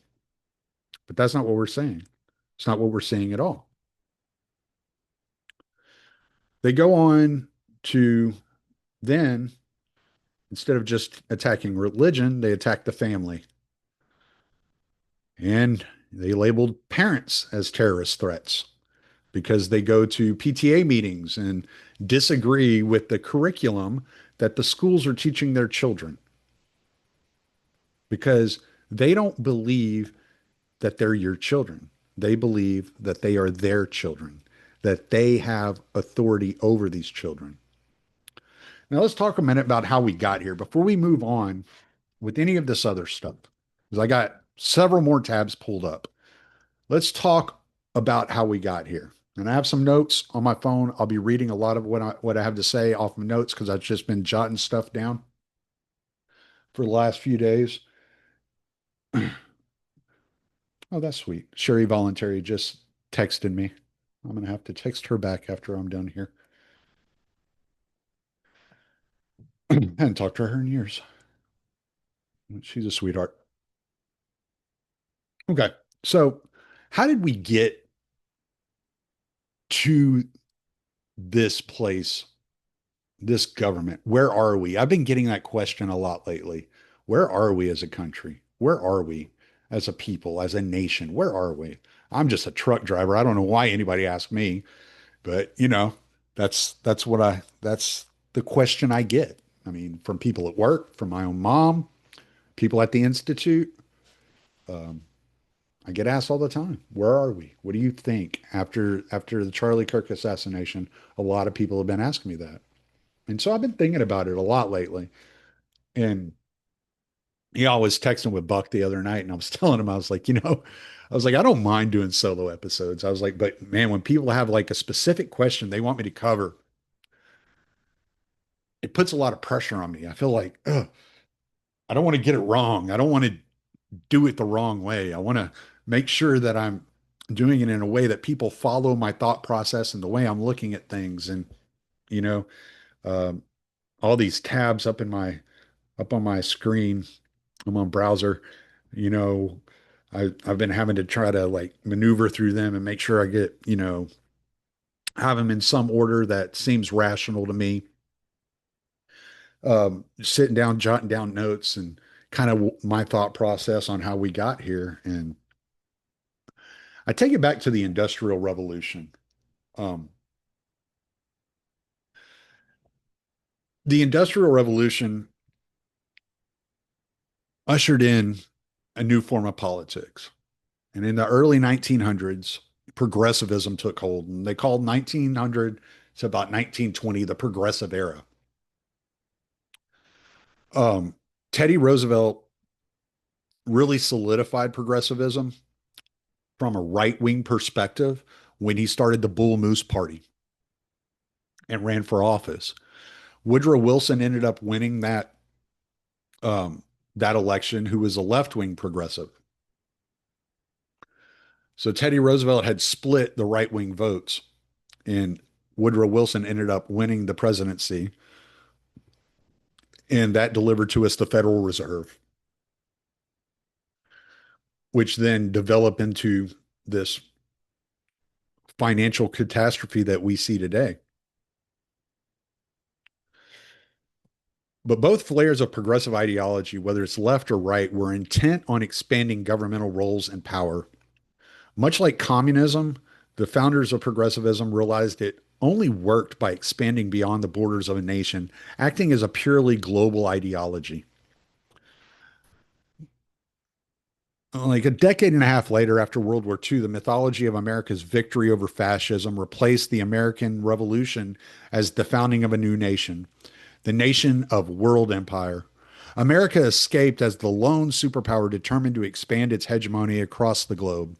But that's not what we're saying. It's not what we're seeing at all. They go on to then, instead of just attacking religion, they attack the family. And they labeled parents as terrorist threats because they go to PTA meetings and disagree with the curriculum that the schools are teaching their children, because they don't believe that they're your children. They believe that they are their children, that they have authority over these children. Now, let's talk a minute about how we got here before we move on with any of this other stuff, because I got several more tabs pulled up. Let's talk about how we got here. And I have some notes on my phone. I'll be reading a lot of what I have to say off my notes because I've just been jotting stuff down for the last few days. Oh, that's sweet. Sherry Voluntary just texted me. I'm going to have to text her back after I'm done here. I hadn't talked to her in years. She's a sweetheart. Okay. So how did we get to this place, this government? Where are we? I've been getting that question a lot lately. Where are we as a country? Where are we as a people, as a nation? Where are we? I'm just a truck driver. I don't know why anybody asked me, but that's the question I get. I mean, from people at work, from my own mom, people at the Institute. I get asked all the time, where are we? What do you think? After the Charlie Kirk assassination, a lot of people have been asking me that. And so I've been thinking about it a lot lately. And I was texting with Buck the other night and I was telling him, I was like, I don't mind doing solo episodes. I was like, but man, when people have like a specific question they want me to cover, it puts a lot of pressure on me. I feel like, ugh, I don't want to get it wrong. I don't want to do it the wrong way. I want to make sure that I'm doing it in a way that people follow my thought process and the way I'm looking at things. And, you know, um, all these tabs up on my screen, I'm on browser, you know, I've been having to try to like maneuver through them and make sure I get, have them in some order that seems rational to me. Sitting down, jotting down notes and kind of my thought process on how we got here. And I take it back to the Industrial Revolution. Um, the Industrial Revolution ushered in a new form of politics. And in the early 1900s, progressivism took hold. And they called 1900 to about 1920 the Progressive Era. Teddy Roosevelt really solidified progressivism from a right-wing perspective when he started the Bull Moose Party and ran for office. Woodrow Wilson ended up winning that election, who was a left-wing progressive. So Teddy Roosevelt had split the right-wing votes, and Woodrow Wilson ended up winning the presidency, and that delivered to us the Federal Reserve, which then developed into this financial catastrophe that we see today. But both flares of progressive ideology, whether it's left or right, were intent on expanding governmental roles and power. Much like communism, the founders of progressivism realized it only worked by expanding beyond the borders of a nation, acting as a purely global ideology. Like a decade and a half later, after World War II, the mythology of America's victory over fascism replaced the American Revolution as the founding of a new nation, the nation of world empire. America escaped as the lone superpower determined to expand its hegemony across the globe.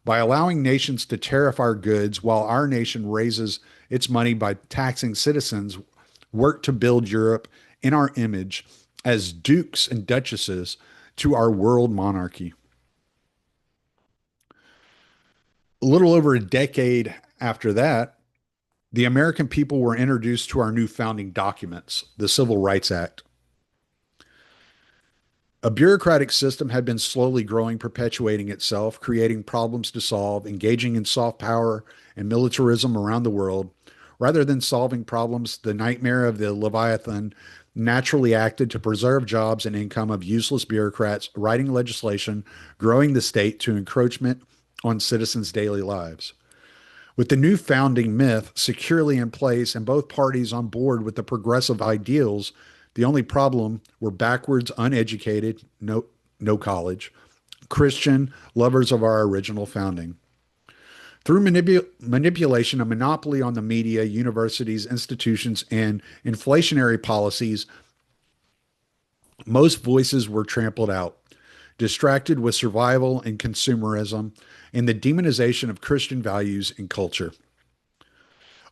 By allowing nations to tariff our goods while our nation raises its money by taxing citizens, work to build Europe in our image as dukes and duchesses to our world monarchy. A little over a decade after that, the American people were introduced to our new founding documents, the Civil Rights Act. A bureaucratic system had been slowly growing, perpetuating itself, creating problems to solve, engaging in soft power and militarism around the world. Rather than solving problems, the nightmare of the Leviathan naturally acted to preserve jobs and income of useless bureaucrats, writing legislation, growing the state to encroachment on citizens' daily lives. With the new founding myth securely in place and both parties on board with the progressive ideals, the only problem were backwards, uneducated, no college, Christian lovers of our original founding. Through manipulation, a monopoly on the media, universities, institutions, and inflationary policies, most voices were trampled out, distracted with survival and consumerism, and the demonization of Christian values and culture.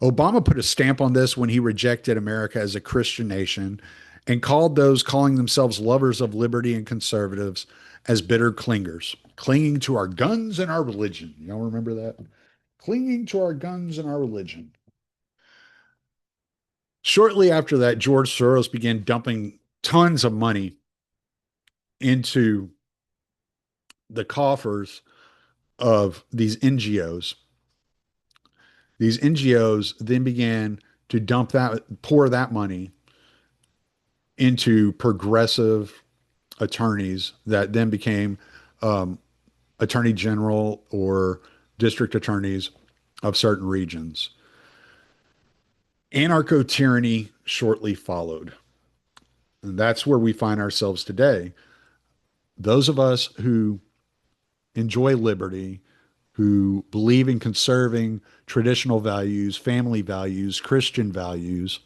Obama put a stamp on this when he rejected America as a Christian nation and called those calling themselves lovers of liberty and conservatives as bitter clingers, clinging to our guns and our religion. Y'all remember that? Clinging to our guns and our religion. Shortly after that, George Soros began dumping tons of money into the coffers of these NGOs. These NGOs then began to pour that money into progressive attorneys that then became attorney general or district attorneys of certain regions. Anarcho-tyranny shortly followed. And that's where we find ourselves today. Those of us who enjoy liberty, who believe in conserving traditional values, family values, Christian values,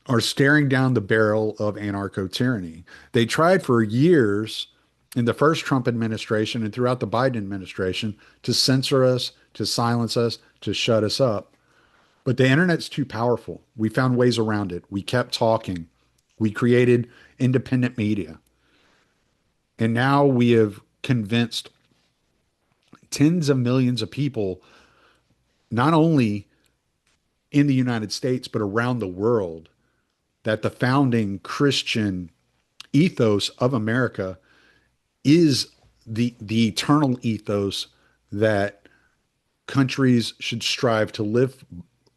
are staring down the barrel of anarcho tyranny. They tried for years in the first Trump administration and throughout the Biden administration to censor us, to silence us, to shut us up. But the internet's too powerful. We found ways around it. We kept talking. We created independent media. And now we have convinced tens of millions of people, not only in the United States, but around the world, that the founding Christian ethos of America is the eternal ethos that countries should strive to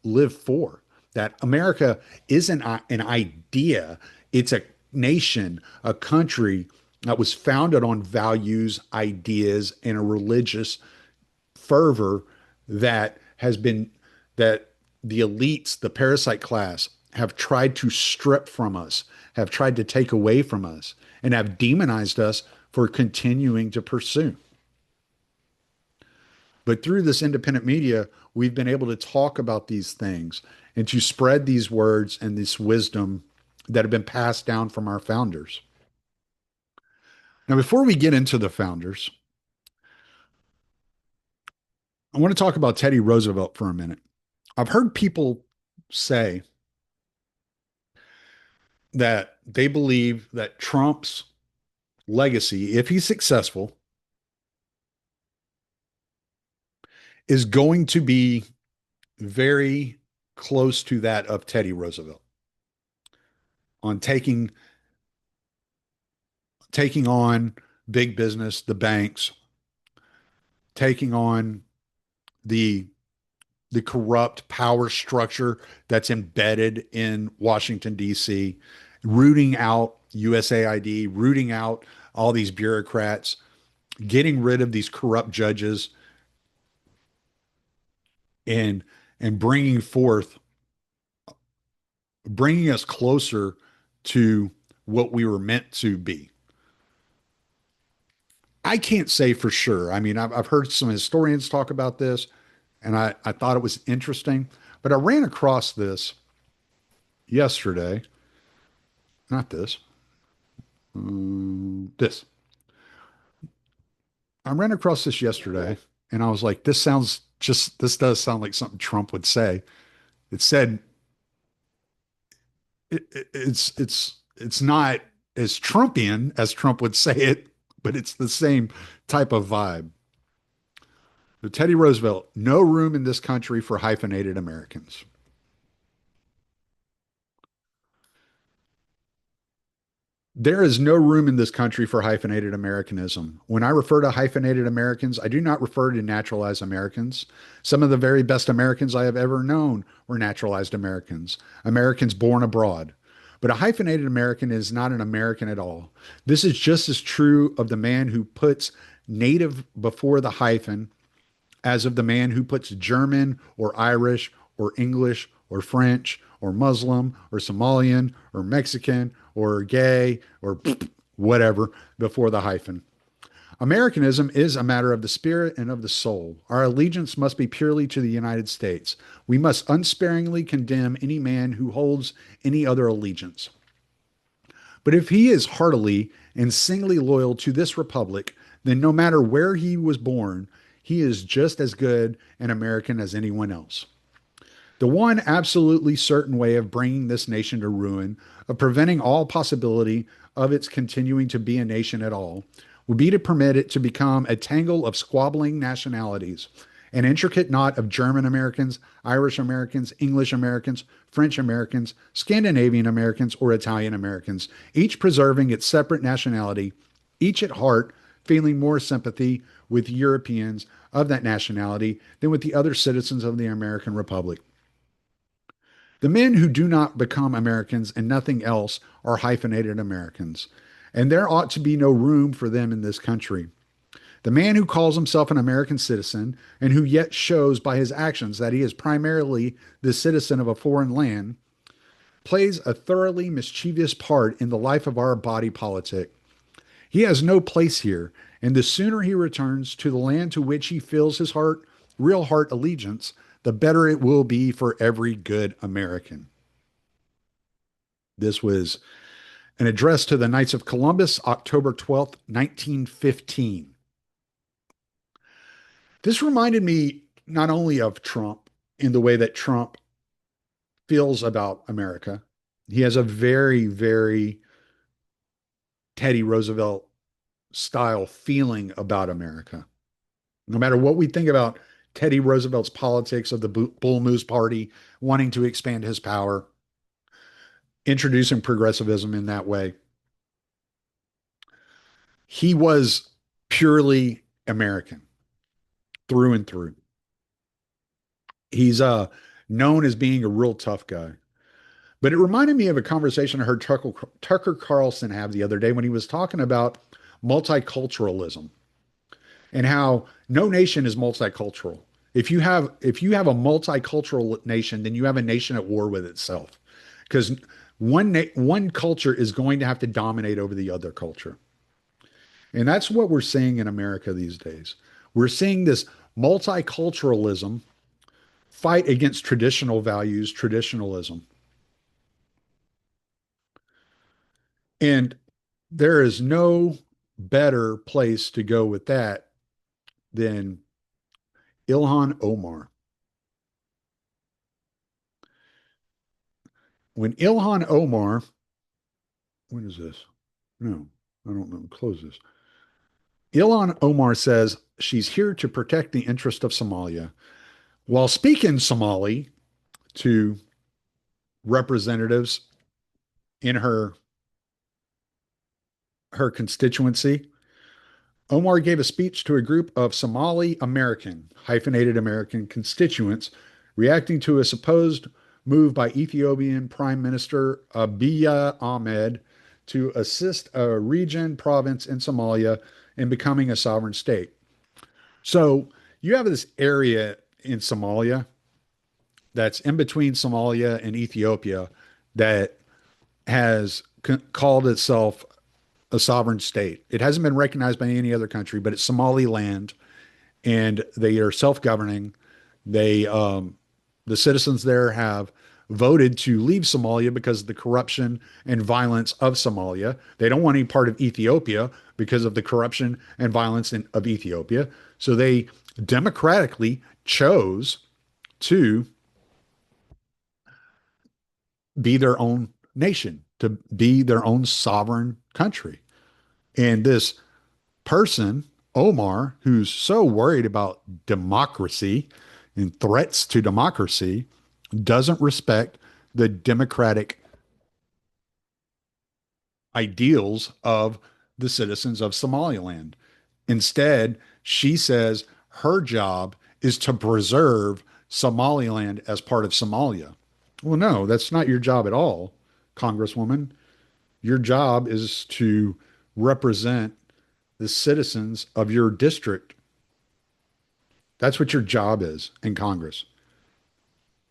live for. That America isn't an idea, it's a nation, a country that was founded on values, ideas, and a religious fervor that the elites, the parasite class, have tried to strip from us, have tried to take away from us, and have demonized us for continuing to pursue. But through this independent media, we've been able to talk about these things and to spread these words and this wisdom that have been passed down from our founders. Now, before we get into the founders, I want to talk about Teddy Roosevelt for a minute. I've heard people say that they believe that Trump's legacy, if he's successful, is going to be very close to that of Teddy Roosevelt on taking on big business, the banks, taking on the corrupt power structure that's embedded in Washington, D.C., rooting out USAID, rooting out all these bureaucrats, getting rid of these corrupt judges, and bringing us closer to what we were meant to be. I can't say for sure. I mean, I've heard some historians talk about this, and I thought it was interesting, but I ran across this yesterday. Not this. This. I ran across this yesterday, and I was like, this does sound like something Trump would say. It said, it's not as Trumpian as Trump would say it, but it's the same type of vibe. So Teddy Roosevelt, no room in this country for hyphenated Americans. There is no room in this country for hyphenated Americanism. When I refer to hyphenated Americans, I do not refer to naturalized Americans. Some of the very best Americans I have ever known were naturalized Americans, Americans born abroad. But a hyphenated American is not an American at all. This is just as true of the man who puts native before the hyphen as of the man who puts German or Irish or English or French or Muslim or Somalian or Mexican or gay or whatever before the hyphen. Americanism is a matter of the spirit and of the soul. Our allegiance must be purely to the United States. We must unsparingly condemn any man who holds any other allegiance. But if he is heartily and singly loyal to this republic, then no matter where he was born, he is just as good an American as anyone else. The one absolutely certain way of bringing this nation to ruin, of preventing all possibility of its continuing to be a nation at all, would be to permit it to become a tangle of squabbling nationalities, an intricate knot of German Americans, Irish Americans, English Americans, French Americans, Scandinavian Americans, or Italian Americans, each preserving its separate nationality, each at heart feeling more sympathy with Europeans of that nationality than with the other citizens of the American Republic. The men who do not become Americans and nothing else are hyphenated Americans, and there ought to be no room for them in this country. The man who calls himself an American citizen and who yet shows by his actions that he is primarily the citizen of a foreign land plays a thoroughly mischievous part in the life of our body politic. He has no place here, and the sooner he returns to the land to which he feels his real heart allegiance, the better it will be for every good American. This was an address to the Knights of Columbus, October 12th, 1915. This reminded me not only of Trump in the way that Trump feels about America. He has a very, very Teddy Roosevelt style feeling about America. No matter what we think about Teddy Roosevelt's politics of the Bull Moose Party, wanting to expand his power, introducing progressivism in that way, he was purely American through and through. He's known as being a real tough guy. But it reminded me of a conversation I heard Tucker Carlson have the other day when he was talking about multiculturalism and how no nation is multicultural. If you have a multicultural nation, then you have a nation at war with itself, because one culture is going to have to dominate over the other culture. And that's what we're seeing in America these days. We're seeing this multiculturalism fight against traditional values, traditionalism. And there is no better place to go with that than Ilhan Omar. When Ilhan Omar, when is this? No, I don't know. Close this. Ilhan Omar says she's here to protect the interest of Somalia. While speaking Somali to representatives in her constituency, Omar gave a speech to a group of Somali American, hyphenated American constituents reacting to a supposed move by Ethiopian Prime Minister Abiy Ahmed to assist a region province in Somalia in becoming a sovereign state. So you have this area in Somalia that's in between Somalia and Ethiopia that has called itself a sovereign state. It hasn't been recognized by any other country, but it's Somaliland, and they are self-governing. They, the citizens there have voted to leave Somalia because of the corruption and violence of Somalia. They don't want any part of Ethiopia because of the corruption and violence of Ethiopia. So they democratically chose to be their own nation, to be their own sovereign country. And this person, Omar, who's so worried about democracy and threats to democracy, doesn't respect the democratic ideals of the citizens of Somaliland. Instead, she says her job is to preserve Somaliland as part of Somalia. Well, no, that's not your job at all, Congresswoman. Your job is to represent the citizens of your district. That's what your job is in Congress.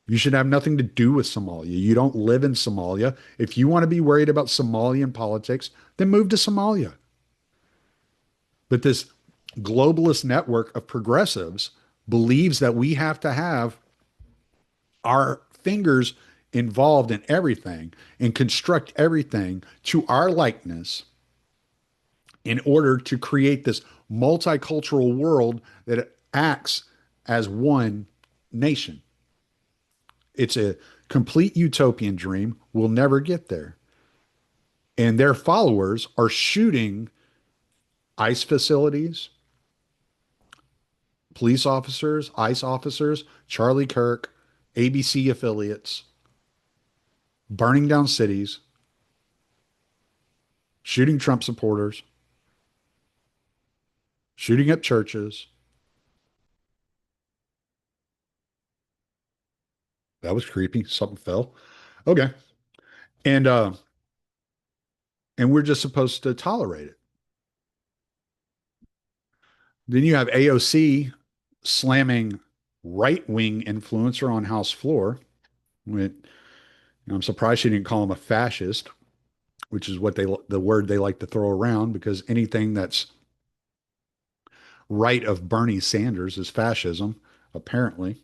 You should have nothing to do with Somalia. You don't live in Somalia. If you want to be worried about Somalian politics, then move to Somalia. But this globalist network of progressives believes that we have to have our fingers involved in everything and construct everything to our likeness in order to create this multicultural world that acts as one nation. It's a complete utopian dream. We'll never get there. And their followers are shooting ICE facilities, police officers, ICE officers, Charlie Kirk, ABC affiliates, burning down cities, shooting Trump supporters, shooting up churches. That was creepy. Something fell. Okay. And we're just supposed to tolerate it. Then you have AOC slamming right-wing influencer on House floor. I'm surprised she didn't call him a fascist, which is what the word they like to throw around, because anything that's right of Bernie Sanders is fascism, apparently.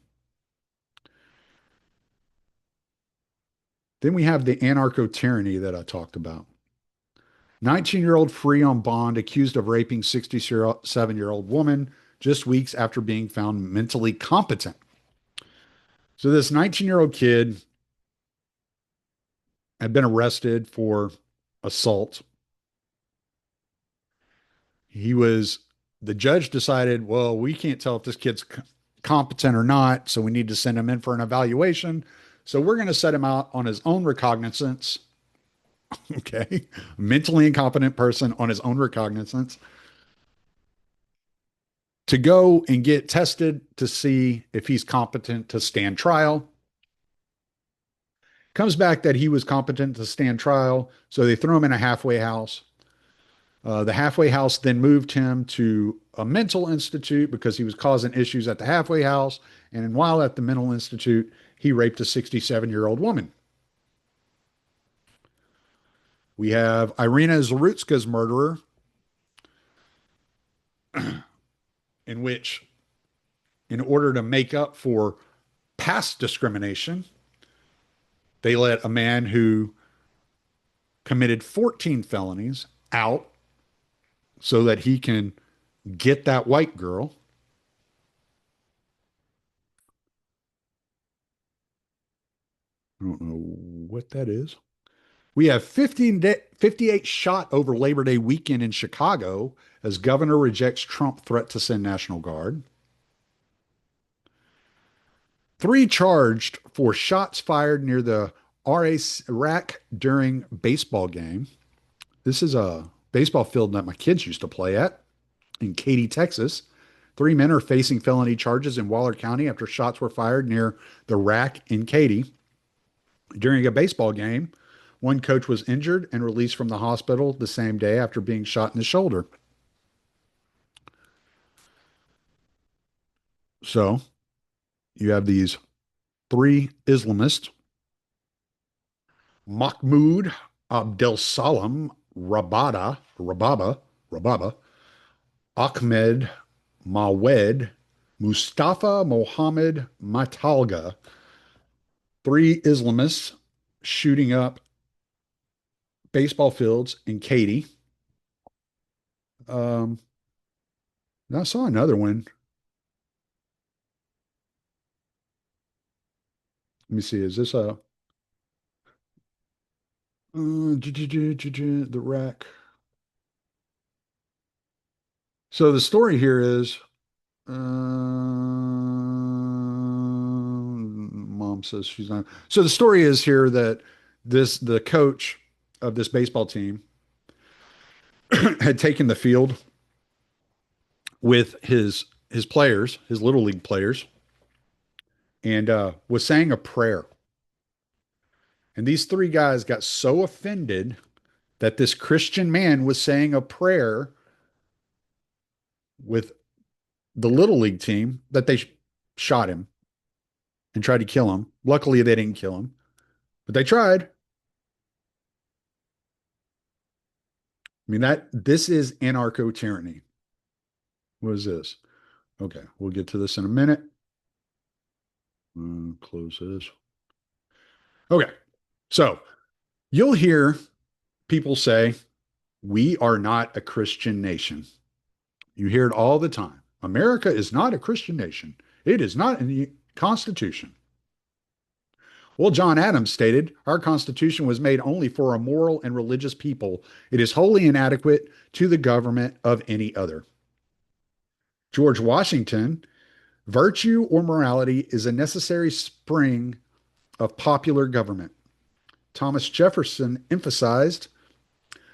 Then we have the anarcho-tyranny that I talked about. 19-year-old free on bond accused of raping 67-year-old woman just weeks after being found mentally competent. So this 19-year-old kid had been arrested for assault. The judge decided, well, we can't tell if this kid's competent or not, so we need to send him in for an evaluation. So we're going to set him out on his own recognizance. Okay. Mentally incompetent person on his own recognizance to go and get tested to see if he's competent to stand trial. Comes back that he was competent to stand trial. So they threw him in a halfway house. The halfway house then moved him to a mental institute because he was causing issues at the halfway house. And while at the mental institute, he raped a 67-year-old woman. We have Irina Zarutska's murderer, in which, in order to make up for past discrimination, they let a man who committed 14 felonies out so that he can get that white girl. I don't know what that is. We have 58 shot over Labor Day weekend in Chicago as governor rejects Trump threat to send National Guard. 3 charged for shots fired near the Iraq during baseball game. This is a baseball field that my kids used to play at in Katy, Texas. 3 men are facing felony charges in Waller County after shots were fired near the rack in Katy during a baseball game. 1 coach was injured and released from the hospital the same day after being shot in the shoulder. So you have these 3 Islamists: Mahmoud Abdel-Salam Rababa, Ahmed Mawed, Mustafa Mohammed Matalga. 3 Islamists shooting up baseball fields in Katy. I saw another one. Let me see. Is this the rack? So the story here is, mom says she's not. So the story is here that the coach of this baseball team had taken the field with his players, his little league players, and was saying a prayer. And these 3 guys got so offended that this Christian man was saying a prayer with the little league team that they shot him and tried to kill him. Luckily, they didn't kill him, but they tried. I mean, this is anarcho-tyranny. What is this? Okay, we'll get to this in a minute. Close this. Okay, so you'll hear people say, we are not a Christian nation. You hear it all the time. America is not a Christian nation. It is not in the Constitution. Well, John Adams stated, our Constitution was made only for a moral and religious people. It is wholly inadequate to the government of any other. George Washington, virtue or morality is a necessary spring of popular government. Thomas Jefferson emphasized,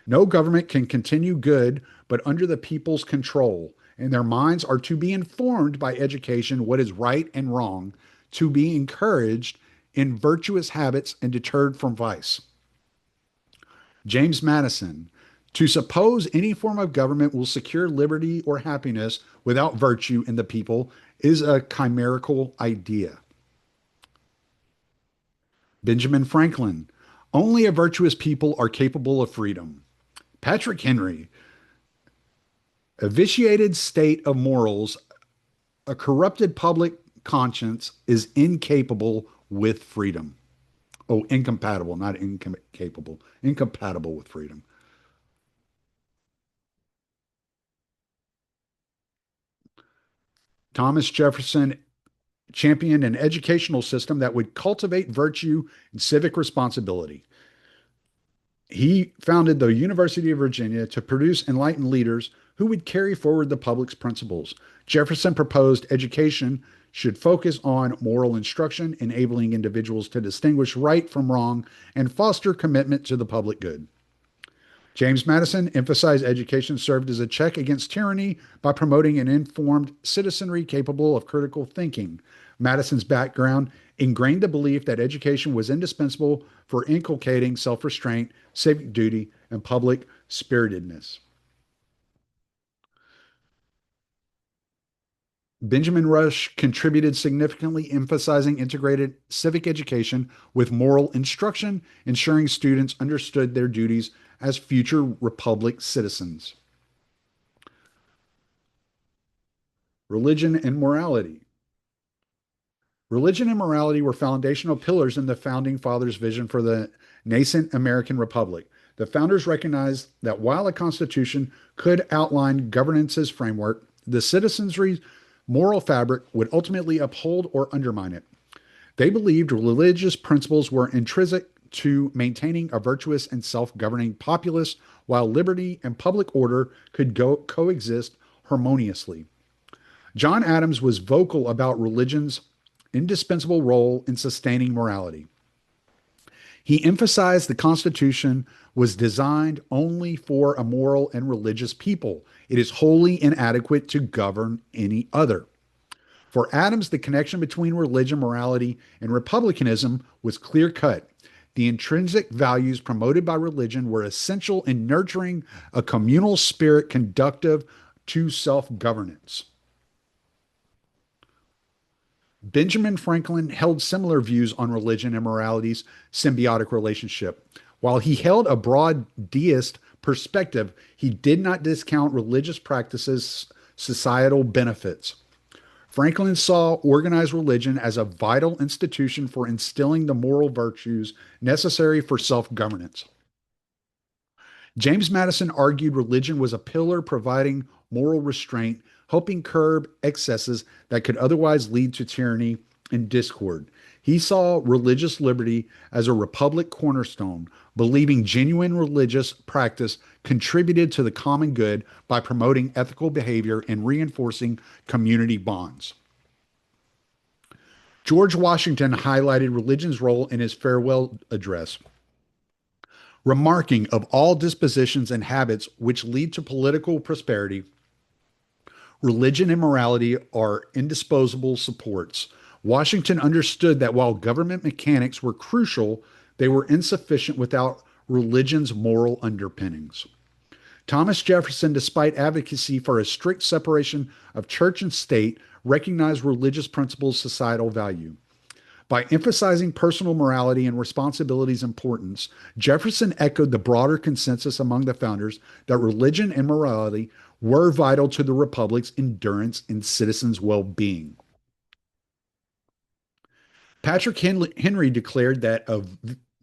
no government can continue good but under the people's control, and their minds are to be informed by education what is right and wrong, to be encouraged in virtuous habits and deterred from vice. James Madison, to suppose any form of government will secure liberty or happiness without virtue in the people is a chimerical idea. Benjamin Franklin, only a virtuous people are capable of freedom. Patrick Henry, a vitiated state of morals, a corrupted public conscience is incapable with freedom. Oh, incompatible, not incapable. Incompatible with freedom. Thomas Jefferson championed an educational system that would cultivate virtue and civic responsibility. He founded the University of Virginia to produce enlightened leaders who would carry forward the public's principles. Jefferson proposed education should focus on moral instruction, enabling individuals to distinguish right from wrong and foster commitment to the public good. James Madison emphasized education served as a check against tyranny by promoting an informed citizenry capable of critical thinking. Madison's background ingrained the belief that education was indispensable for inculcating self-restraint, civic duty, and public spiritedness. Benjamin Rush contributed significantly, emphasizing integrated civic education with moral instruction, ensuring students understood their duties as future Republic citizens. Religion and morality. Religion and morality were foundational pillars in the Founding Fathers' vision for the nascent American Republic. The founders recognized that while a constitution could outline governance's framework, the citizenry's moral fabric would ultimately uphold or undermine it. They believed religious principles were intrinsic to maintaining a virtuous and self-governing populace, while liberty and public order could coexist harmoniously. John Adams was vocal about religion's indispensable role in sustaining morality. He emphasized the Constitution was designed only for a moral and religious people. It is wholly inadequate to govern any other. For Adams, the connection between religion, morality, and republicanism was clear-cut. The intrinsic values promoted by religion were essential in nurturing a communal spirit conducive to self-governance. Benjamin Franklin held similar views on religion and morality's symbiotic relationship. While he held a broad deist perspective, he did not discount religious practices' societal benefits. Franklin saw organized religion as a vital institution for instilling the moral virtues necessary for self-governance. James Madison argued religion was a pillar providing moral restraint, helping curb excesses that could otherwise lead to tyranny and discord. He saw religious liberty as a republic cornerstone, believing genuine religious practice contributed to the common good by promoting ethical behavior and reinforcing community bonds. George Washington highlighted religion's role in his farewell address, remarking, "Of all dispositions and habits which lead to political prosperity, religion and morality are indispensable supports." Washington understood that while government mechanics were crucial, they were insufficient without religion's moral underpinnings. Thomas Jefferson, despite advocacy for a strict separation of church and state, recognized religious principles' societal value. By emphasizing personal morality and responsibility's importance, Jefferson echoed the broader consensus among the founders that religion and morality were vital to the republic's endurance and citizens' well-being. Patrick Henry declared that a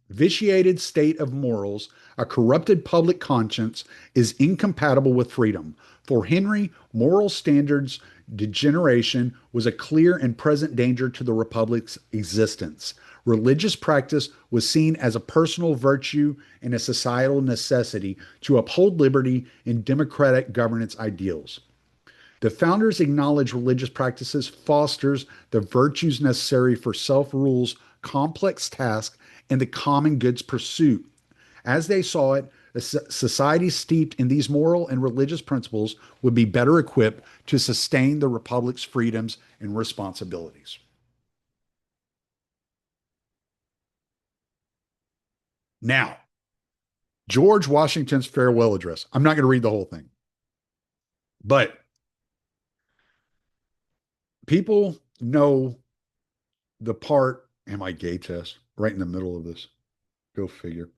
vitiated state of morals, a corrupted public conscience, is incompatible with freedom. For Henry, moral standards degeneration was a clear and present danger to the republic's existence. Religious practice was seen as a personal virtue and a societal necessity to uphold liberty and democratic governance ideals. The founders acknowledged religious practices fosters the virtues necessary for self-rule's complex task and the common good's pursuit. As they saw it, a society steeped in these moral and religious principles would be better equipped to sustain the republic's freedoms and responsibilities. Now, George Washington's farewell address. I'm not going to read the whole thing, but people know the part, am I gay test, right in the middle of this. Go figure.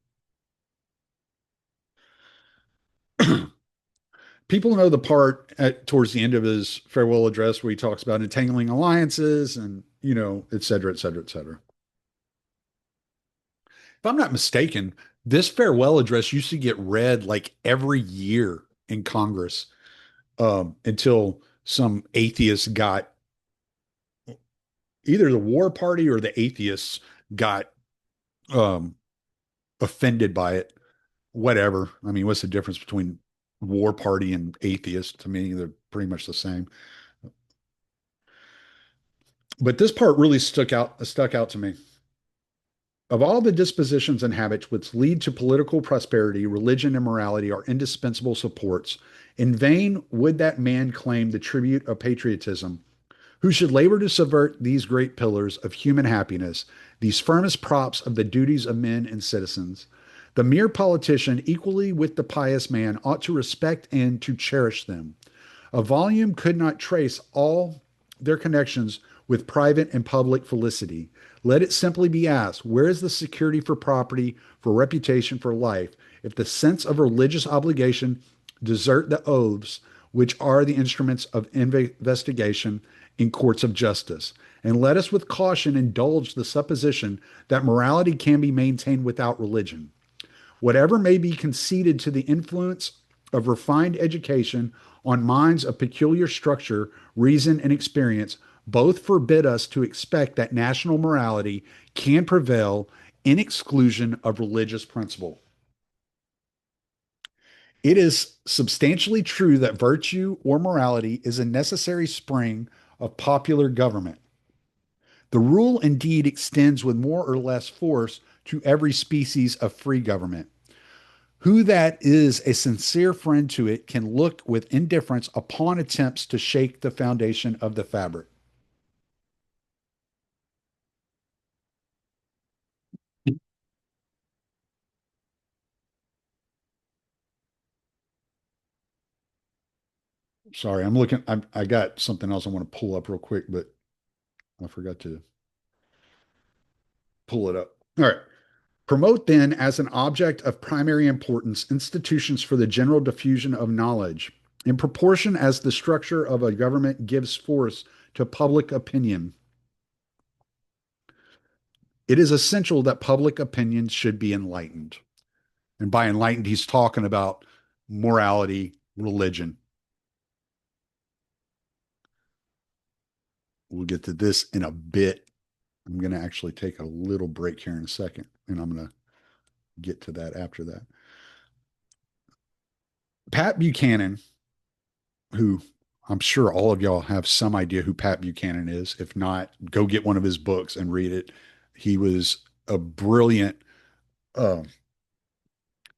People know the part towards the end of his farewell address where he talks about entangling alliances and, et cetera, et cetera, et cetera. If I'm not mistaken, this farewell address used to get read like every year in Congress, until some atheists got, either the war party or the atheists got um, offended by it. Whatever. I mean, what's the difference between war party and atheist? To me, they're pretty much the same. But this part really stuck out to me. Of all the dispositions and habits which lead to political prosperity, religion and morality are indispensable supports. In vain would that man claim the tribute of patriotism, who should labor to subvert these great pillars of human happiness, these firmest props of the duties of men and citizens. The mere politician, equally with the pious man, ought to respect and to cherish them. A volume could not trace all their connections with private and public felicity. Let it simply be asked, where is the security for property, for reputation, for life, if the sense of religious obligation desert the oaths which are the instruments of investigation in courts of justice? And let us with caution indulge the supposition that morality can be maintained without religion. Whatever may be conceded to the influence of refined education on minds of peculiar structure, reason, and experience, both forbid us to expect that national morality can prevail in exclusion of religious principle. It is substantially true that virtue or morality is a necessary spring of popular government. The rule indeed extends with more or less force to every species of free government. Who that is a sincere friend to it can look with indifference upon attempts to shake the foundation of the fabric. Sorry, I'm looking. I got something else I want to pull up real quick, but I forgot to pull it up. All right. Promote then as an object of primary importance institutions for the general diffusion of knowledge, in proportion as the structure of a government gives force to public opinion. It is essential that public opinion should be enlightened. And by enlightened, he's talking about morality, religion. We'll get to this in a bit. I'm going to actually take a little break here in a second, and I'm going to get to that after that. Pat Buchanan, who I'm sure all of y'all have some idea who Pat Buchanan is. If not, go get one of his books and read it. He was a brilliant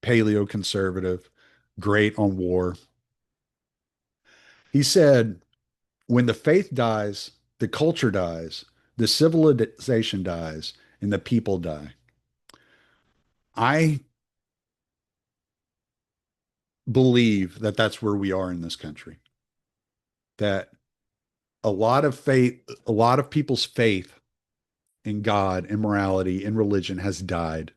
paleoconservative, great on war. He said, when the faith dies, the culture dies, the civilization dies, and the people die. I believe that that's where we are in this country. That a lot of faith, a lot of people's faith in God and morality and religion has died.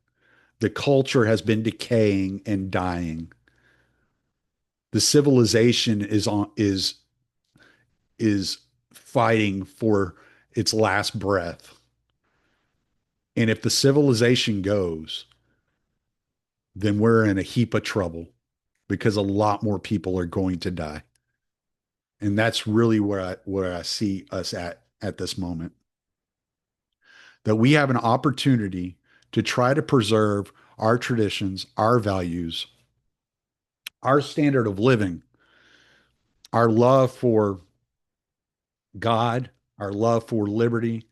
The culture has been decaying and dying. The civilization is fighting for its last breath. And if the civilization goes, then we're in a heap of trouble because a lot more people are going to die. And that's really where I see us at this moment. That we have an opportunity to try to preserve our traditions, our values, our standard of living, our love for God, our love for liberty,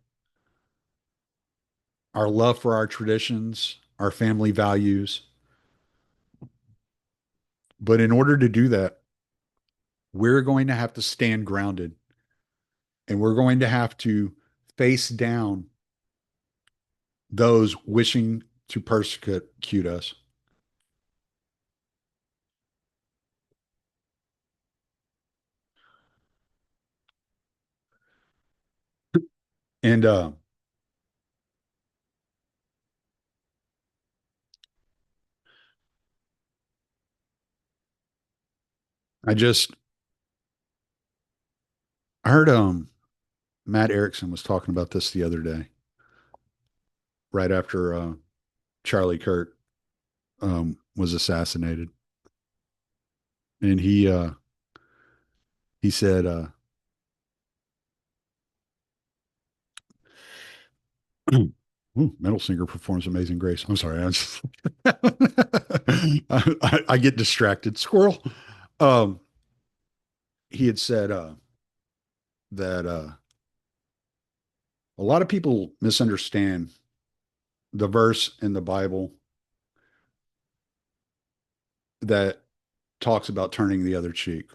our love for our traditions, our family values. But in order to do that, we're going to have to stand grounded, and we're going to have to face down those wishing to persecute us. And I heard Matt Erickson was talking about this the other day, right after Charlie Kirk was assassinated, and he said, ooh, Metal Singer performs Amazing Grace. I'm sorry, I get distracted. Squirrel. Um, he had said that a lot of people misunderstand the verse in the Bible that talks about turning the other cheek.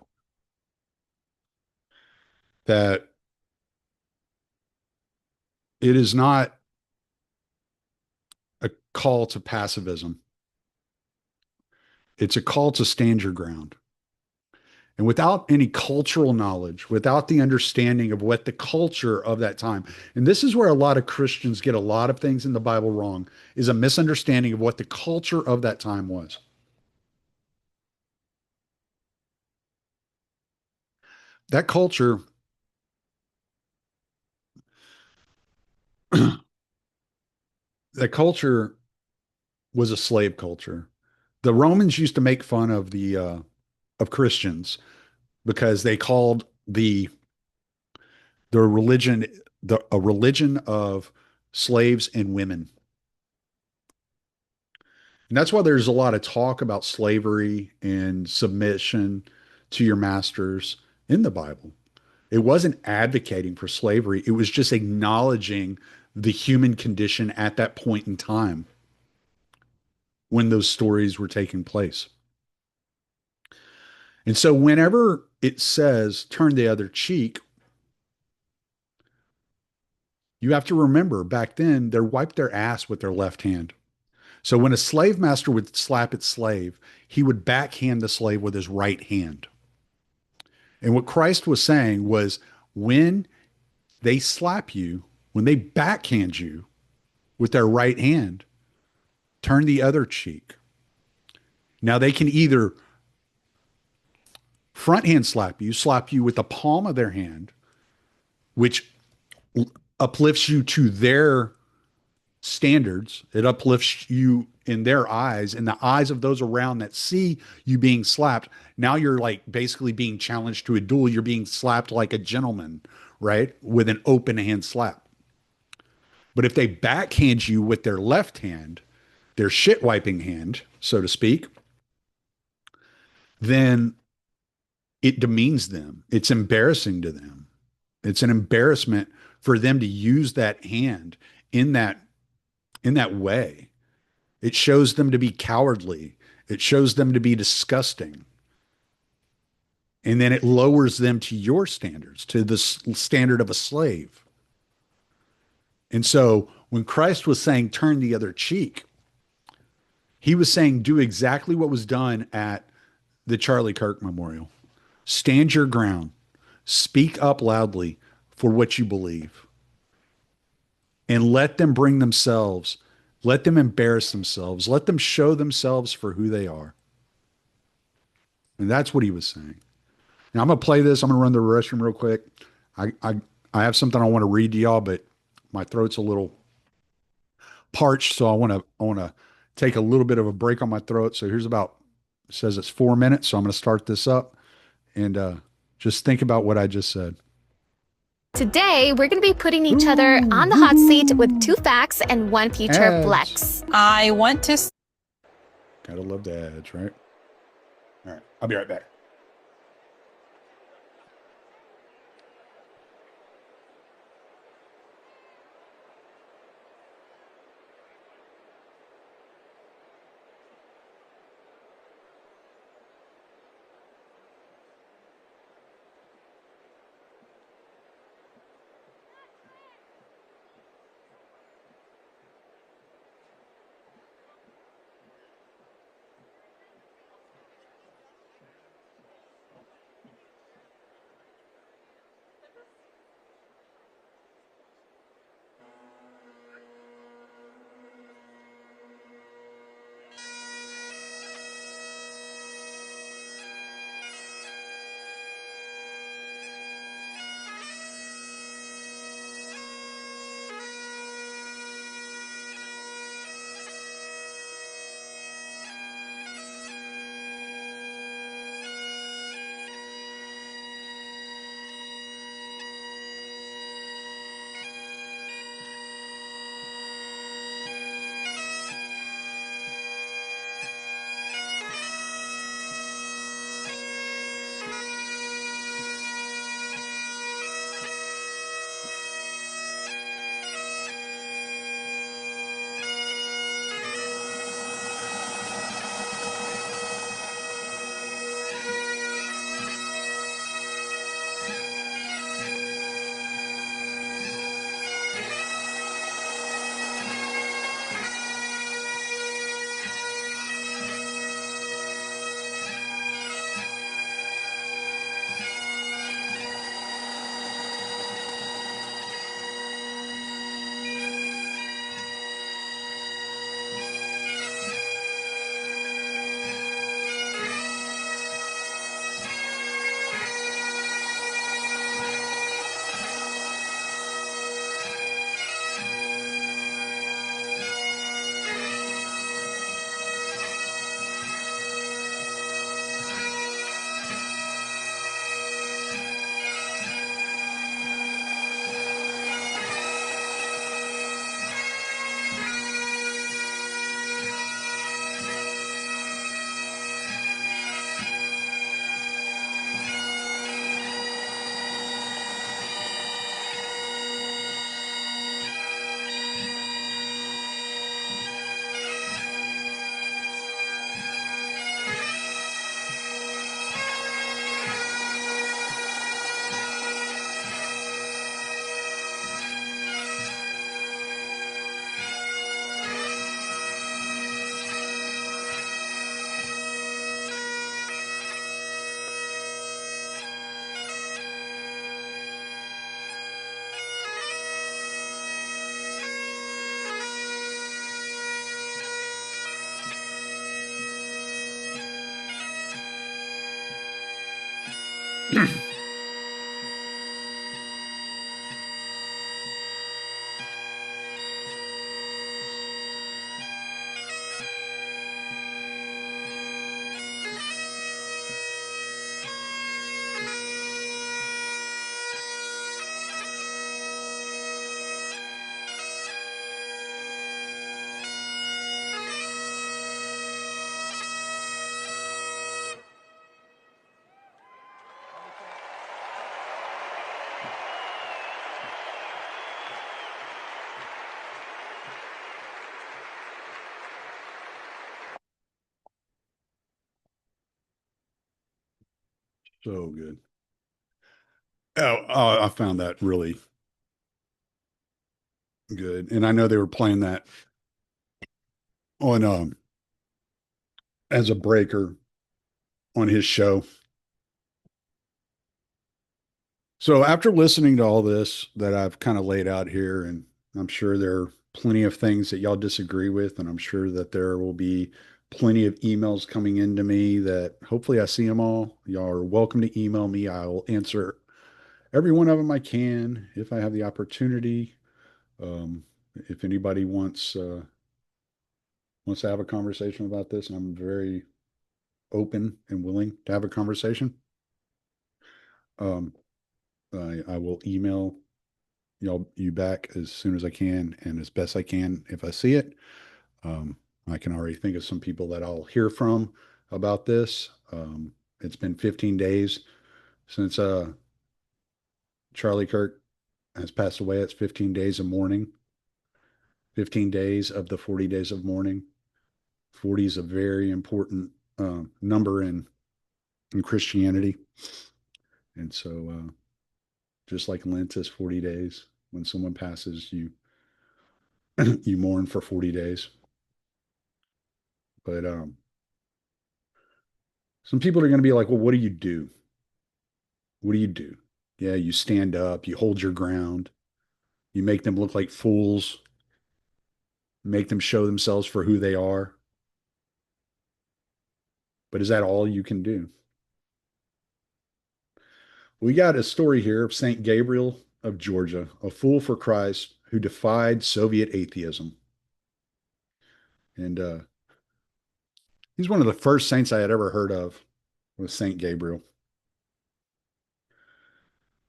That it is not a call to pacifism. It's a call to stand your ground. And without any cultural knowledge, without the understanding of what the culture of that time, and this is where a lot of Christians get a lot of things in the Bible wrong, is a misunderstanding of what the culture of that time was. That culture, that culture was a slave culture. The Romans used to make fun of the of Christians because they called the religion a religion of slaves and women. And that's why there's a lot of talk about slavery and submission to your masters in the Bible. It wasn't advocating for slavery, it was just acknowledging the human condition at that point in time when those stories were taking place. And so, whenever it says turn the other cheek, you have to remember back then they wiped their ass with their left hand. So when a slave master would slap its slave, he would backhand the slave with his right hand. And what Christ was saying was when they slap you, when they backhand you with their right hand, turn the other cheek. Now they can either front hand slap you with the palm of their hand, which uplifts you to their standards. It uplifts you in their eyes, in the eyes of those around that see you being slapped. Now you're like basically being challenged to a duel. You're being slapped like a gentleman, right? With an open hand slap. But if they backhand you with their left hand, their shit wiping hand, so to speak, then it demeans them. It's embarrassing to them. It's an embarrassment for them to use that hand in that way. It shows them to be cowardly. It shows them to be disgusting. And then it lowers them to your standards, to the standard of a slave. And so when Christ was saying, turn the other cheek, he was saying, do exactly what was done at the Charlie Kirk Memorial. Stand your ground. Speak up loudly for what you believe. And let them bring themselves. Let them embarrass themselves. Let them show themselves for who they are. And that's what he was saying. Now I'm going to play this. I'm going to run to the restroom real quick. I have something I want to read to y'all, but my throat's a little parched, so I want to take a little bit of a break on my throat. So here's about, it says it's 4 minutes, so I'm going to start this up and just think about what I just said. Today, we're going to be putting each other on the hot seat with 2 facts and 1 future Ads. flex. I want to... Gotta love the ads, right? All right, I'll be right back. So good. I found that really good. And I know they were playing that on as a breaker on his show. So after listening to all this that I've kind of laid out here, and I'm sure there are plenty of things that y'all disagree with, and I'm sure that there will be plenty of emails coming into me that hopefully I see them all. Y'all are welcome to email me. I will answer every one of them I can if I have the opportunity. If anybody wants to have a conversation about this, I'm very open and willing to have a conversation. I will email you back as soon as I can and as best I can if I see it. I can already think of some people that I'll hear from about this. It's been 15 days since Charlie Kirk has passed away. It's 15 days of mourning. 15 days of the 40 days of mourning. 40 is a very important number in Christianity. And so just like Lent is 40 days, when someone passes, you you mourn for 40 days. But some people are going to be like, well, what do you do? What do you do? Yeah, you stand up, you hold your ground, you make them look like fools, make them show themselves for who they are. But is that all you can do? We got a story here of St. Gabriel of Georgia, a fool for Christ who defied Soviet atheism. And he's one of the first saints I had ever heard of, was St. Gabriel.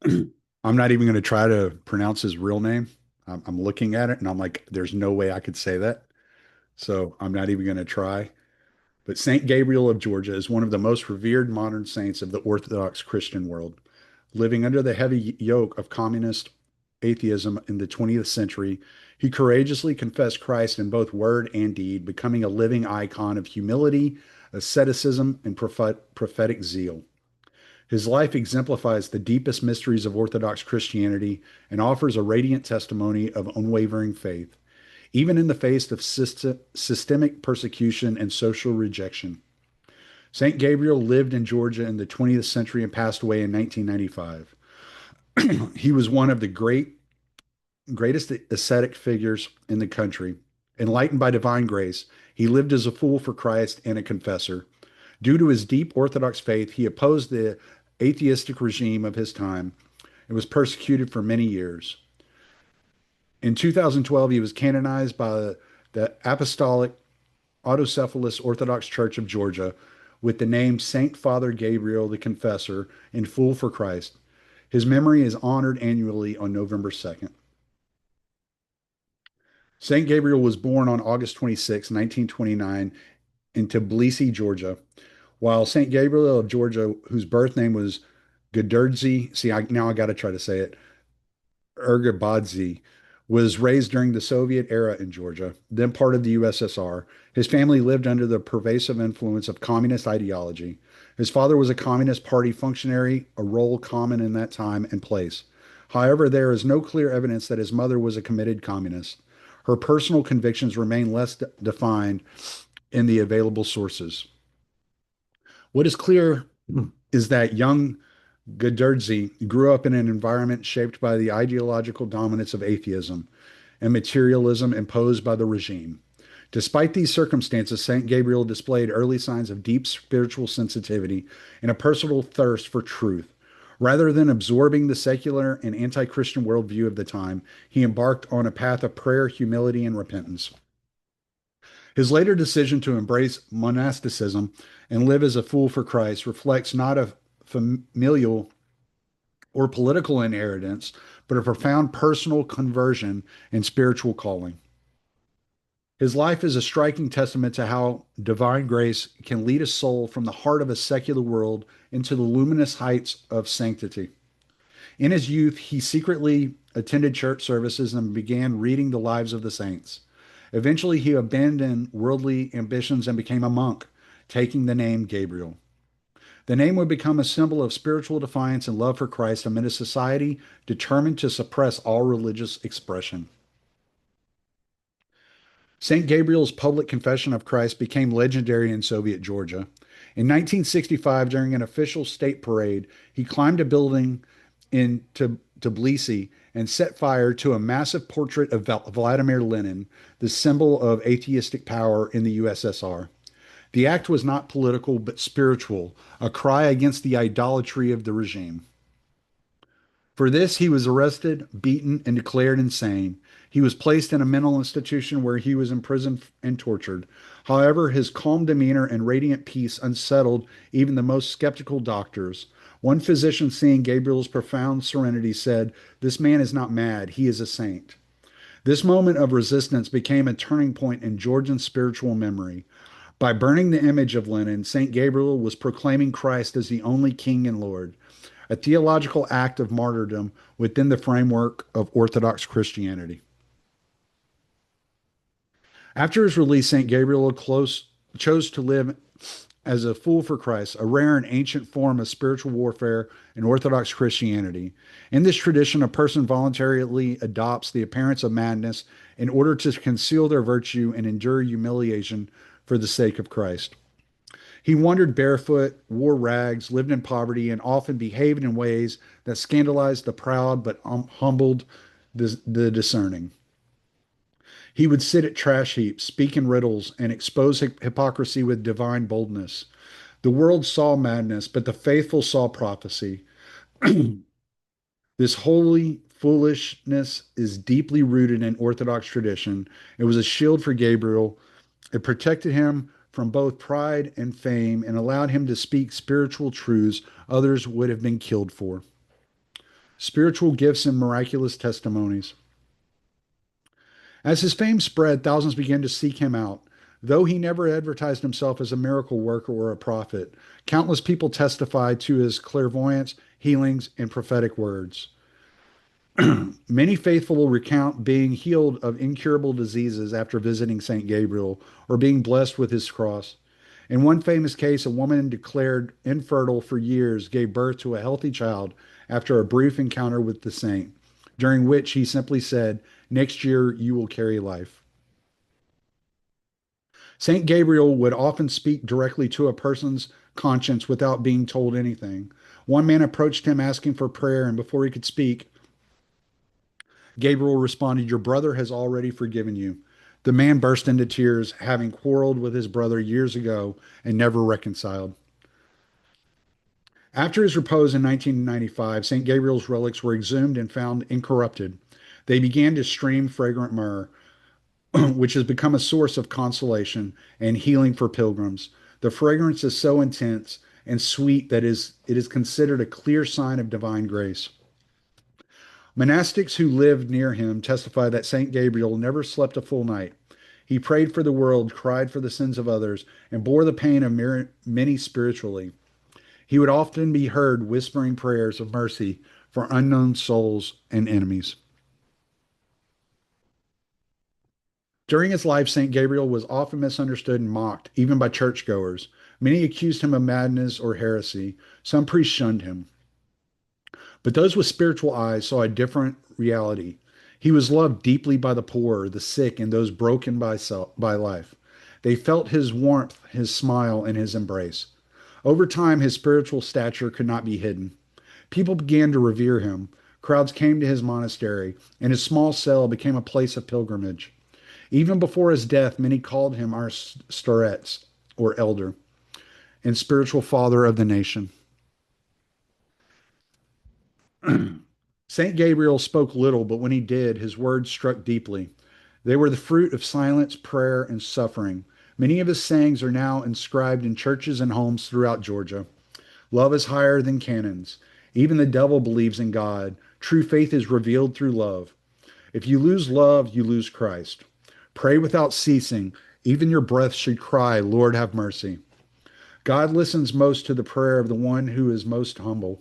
I'm not even going to try to pronounce his real name. I'm looking at it and I'm like, there's no way I could say that. So I'm not even going to try. But St. Gabriel of Georgia is one of the most revered modern saints of the Orthodox Christian world. Living under the heavy yoke of communist atheism in the 20th century, he courageously confessed Christ in both word and deed, becoming a living icon of humility, asceticism, and prophetic zeal. His life exemplifies the deepest mysteries of Orthodox Christianity and offers a radiant testimony of unwavering faith, even in the face of systemic persecution and social rejection. St. Gabriel lived in Georgia in the 20th century and passed away in 1995. He was one of the greatest ascetic figures in the country. Enlightened by divine grace, he lived as a fool for Christ and a confessor. Due to his deep Orthodox faith, he opposed the atheistic regime of his time and was persecuted for many years. In 2012, he was canonized by the Apostolic Autocephalous Orthodox Church of Georgia with the name Saint Father Gabriel the Confessor and Fool for Christ. His memory is honored annually on November 2nd. St. Gabriel was born on August 26, 1929, in Tbilisi, Georgia, while St. Gabriel of Georgia, whose birth name was Guderdzi, now I got to try to say it, Ergabadze, was raised during the Soviet era in Georgia, then part of the USSR. His family lived under the pervasive influence of communist ideology. His father was a Communist Party functionary, a role common in that time and place. However, there is no clear evidence that his mother was a committed communist. Her personal convictions remain less defined in the available sources. What is clear is that young Guderdzi grew up in an environment shaped by the ideological dominance of atheism and materialism imposed by the regime. Despite these circumstances, St. Gabriel displayed early signs of deep spiritual sensitivity and a personal thirst for truth. Rather than absorbing the secular and anti-Christian worldview of the time, he embarked on a path of prayer, humility, and repentance. His later decision to embrace monasticism and live as a fool for Christ reflects not a familial or political inheritance, but a profound personal conversion and spiritual calling. His life is a striking testament to how divine grace can lead a soul from the heart of a secular world into the luminous heights of sanctity. In his youth, he secretly attended church services and began reading the lives of the saints. Eventually, he abandoned worldly ambitions and became a monk, taking the name Gabriel. The name would become a symbol of spiritual defiance and love for Christ amid a society determined to suppress all religious expression. St. Gabriel's public confession of Christ became legendary in Soviet Georgia. In 1965, during an official state parade, he climbed a building in Tbilisi and set fire to a massive portrait of Vladimir Lenin, the symbol of atheistic power in the USSR. The act was not political but spiritual, a cry against the idolatry of the regime. For this, he was arrested, beaten, and declared insane. He was placed in a mental institution where he was imprisoned and tortured. However, his calm demeanor and radiant peace unsettled even the most skeptical doctors. One physician, seeing Gabriel's profound serenity, said, "This man is not mad, he is a saint." This moment of resistance became a turning point in Georgian spiritual memory. By burning the image of Lenin, St. Gabriel was proclaiming Christ as the only King and Lord, a theological act of martyrdom within the framework of Orthodox Christianity. After his release, St. Gabriel chose to live as a fool for Christ, a rare and ancient form of spiritual warfare in Orthodox Christianity. In this tradition, a person voluntarily adopts the appearance of madness in order to conceal their virtue and endure humiliation for the sake of Christ. He wandered barefoot, wore rags, lived in poverty, and often behaved in ways that scandalized the proud but humbled the discerning. He would sit at trash heaps, speak in riddles, and expose hypocrisy with divine boldness. The world saw madness, but the faithful saw prophecy. This holy foolishness is deeply rooted in Orthodox tradition. It was a shield for Gabriel. It protected him from both pride and fame and allowed him to speak spiritual truths others would have been killed for. Spiritual gifts and miraculous testimonies. As his fame spread, thousands began to seek him out. Though he never advertised himself as a miracle worker or a prophet, countless people testified to his clairvoyance, healings, and prophetic words. Many faithful will recount being healed of incurable diseases after visiting St. Gabriel or being blessed with his cross. In one famous case, a woman declared infertile for years gave birth to a healthy child after a brief encounter with the saint, during which he simply said, "Next year you will carry life." St. Gabriel would often speak directly to a person's conscience without being told anything. One man approached him asking for prayer, and before he could speak, Gabriel responded, "Your brother has already forgiven you." The man burst into tears, having quarreled with his brother years ago and never reconciled. After his repose in 1995, St. Gabriel's relics were exhumed and found incorrupted. They began to stream fragrant myrrh, which has become a source of consolation and healing for pilgrims. The fragrance is so intense and sweet that it is considered a clear sign of divine grace. Monastics who lived near him testify that St. Gabriel never slept a full night. He prayed for the world, cried for the sins of others, and bore the pain of many spiritually. He would often be heard whispering prayers of mercy for unknown souls and enemies. During his life, St. Gabriel was often misunderstood and mocked, even by churchgoers. Many accused him of madness or heresy. Some priests shunned him. But those with spiritual eyes saw a different reality. He was loved deeply by the poor, the sick, and those broken by life. They felt his warmth, his smile, and his embrace. Over time, his spiritual stature could not be hidden. People began to revere him. Crowds came to his monastery, and his small cell became a place of pilgrimage. Even before his death, many called him our starets, or elder, and spiritual father of the nation. St. Gabriel spoke little, but when he did, his words struck deeply. They were the fruit of silence, prayer, and suffering. Many of his sayings are now inscribed in churches and homes throughout Georgia. Love is higher than cannons. Even the devil believes in God. True faith is revealed through love. If you lose love, you lose Christ. Pray without ceasing. Even your breath should cry, "Lord, have mercy." God listens most to the prayer of the one who is most humble.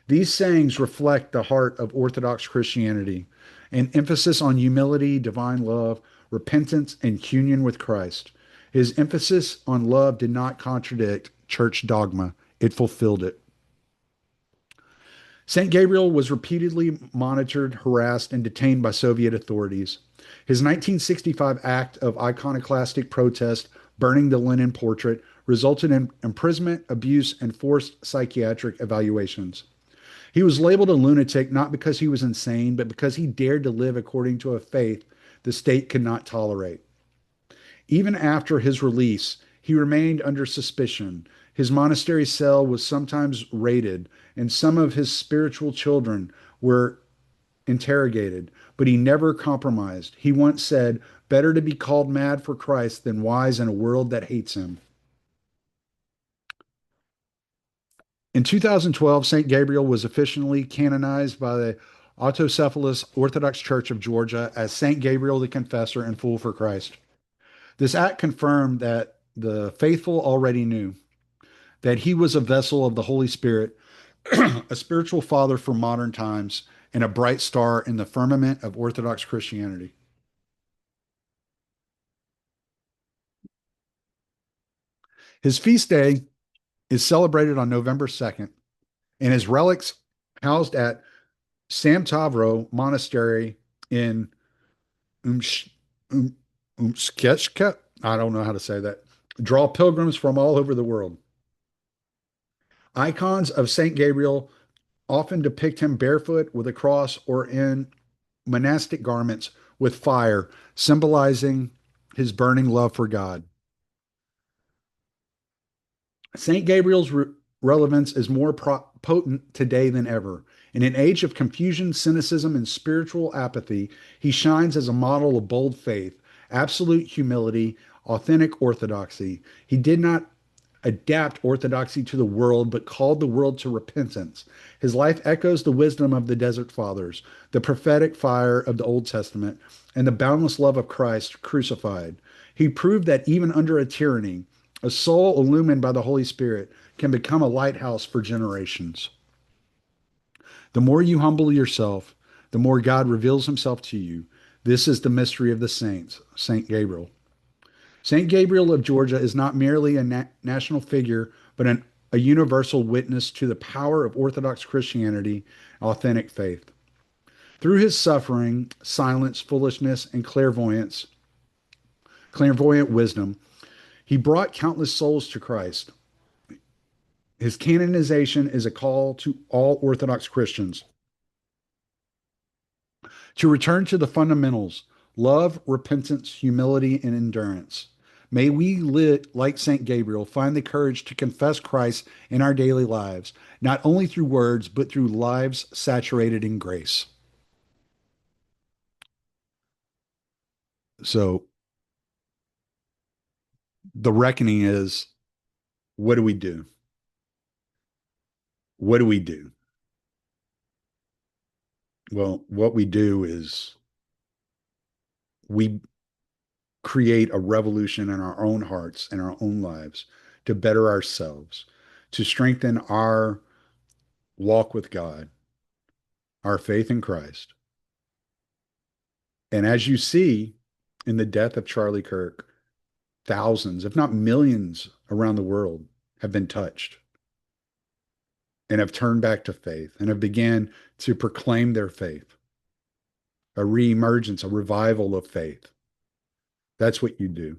These sayings reflect the heart of Orthodox Christianity, an emphasis on humility, divine love, repentance, and union with Christ. His emphasis on love did not contradict church dogma. It fulfilled it. St. Gabriel was repeatedly monitored, harassed, and detained by Soviet authorities. His 1965 act of iconoclastic protest, burning the Lenin portrait, resulted in imprisonment, abuse, and forced psychiatric evaluations. He was labeled a lunatic not because he was insane, but because he dared to live according to a faith the state could not tolerate. Even after his release, he remained under suspicion. His monastery cell was sometimes raided, and some of his spiritual children were interrogated, but he never compromised. He once said, "Better to be called mad for Christ than wise in a world that hates him." In 2012, St. Gabriel was officially canonized by the Autocephalous Orthodox Church of Georgia as St. Gabriel the Confessor and Fool for Christ. This act confirmed that the faithful already knew that he was a vessel of the Holy Spirit, a spiritual father for modern times, and a bright star in the firmament of Orthodox Christianity. His feast day is celebrated on November 2nd, and his relics housed at Samtavro Monastery in Umskechka. I don't know how to say that. Draw pilgrims from all over the world. Icons of St. Gabriel often depict him barefoot with a cross or in monastic garments with fire, symbolizing his burning love for God. St. Gabriel's relevance is more potent today than ever. In an age of confusion, cynicism, and spiritual apathy, he shines as a model of bold faith, absolute humility, authentic orthodoxy. He did not adapt orthodoxy to the world, but called the world to repentance. His life echoes the wisdom of the Desert Fathers, the prophetic fire of the Old Testament, and the boundless love of Christ crucified. He proved that even under a tyranny, a soul illumined by the Holy Spirit can become a lighthouse for generations. The more you humble yourself, the more God reveals himself to you. This is the mystery of the saints, St. Gabriel. St. Gabriel of Georgia is not merely a national figure, but a universal witness to the power of Orthodox Christianity, authentic faith. Through his suffering, silence, foolishness, and clairvoyant wisdom, he brought countless souls to Christ. His canonization is a call to all Orthodox Christians to return to the fundamentals: love, repentance, humility, and endurance. May we, like St. Gabriel, find the courage to confess Christ in our daily lives, not only through words, but through lives saturated in grace. So, the reckoning is, what do we do? What do we do? Well, what we do is we create a revolution in our own hearts and our own lives to better ourselves, to strengthen our walk with God, our faith in Christ. And as you see in the death of Charlie Kirk, thousands, if not millions around the world have been touched and have turned back to faith and have began to proclaim their faith, a reemergence, a revival of faith. That's what you do.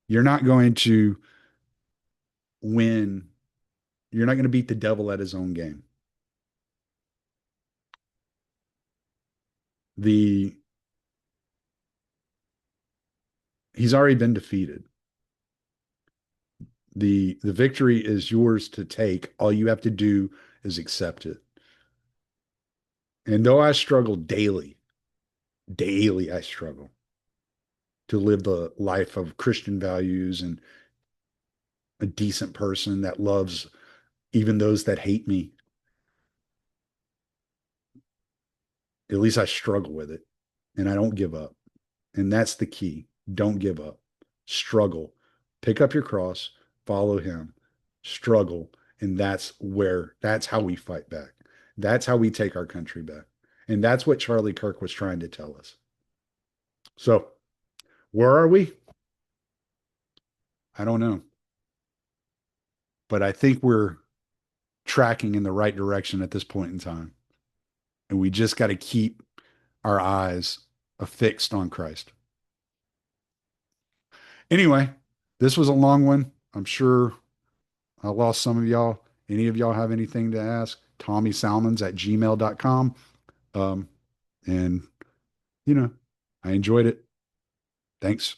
You're not going to win. You're not going to beat the devil at his own game. He's already been defeated. The victory is yours to take. All you have to do is accept it. And though I struggle daily I struggle to live the life of Christian values and a decent person that loves even those that hate me. At least I struggle with it, and I don't give up. And that's the key. Don't give up. Struggle. Pick up your cross, follow him, struggle. And that's how we fight back. That's how we take our country back. And that's what Charlie Kirk was trying to tell us. So, where are we? I don't know. But I think we're tracking in the right direction at this point in time. And we just got to keep our eyes affixed on Christ. Anyway, this was a long one. I'm sure I lost some of y'all. Any of y'all have anything to ask? TommySalmons@gmail.com. And, I enjoyed it. Thanks.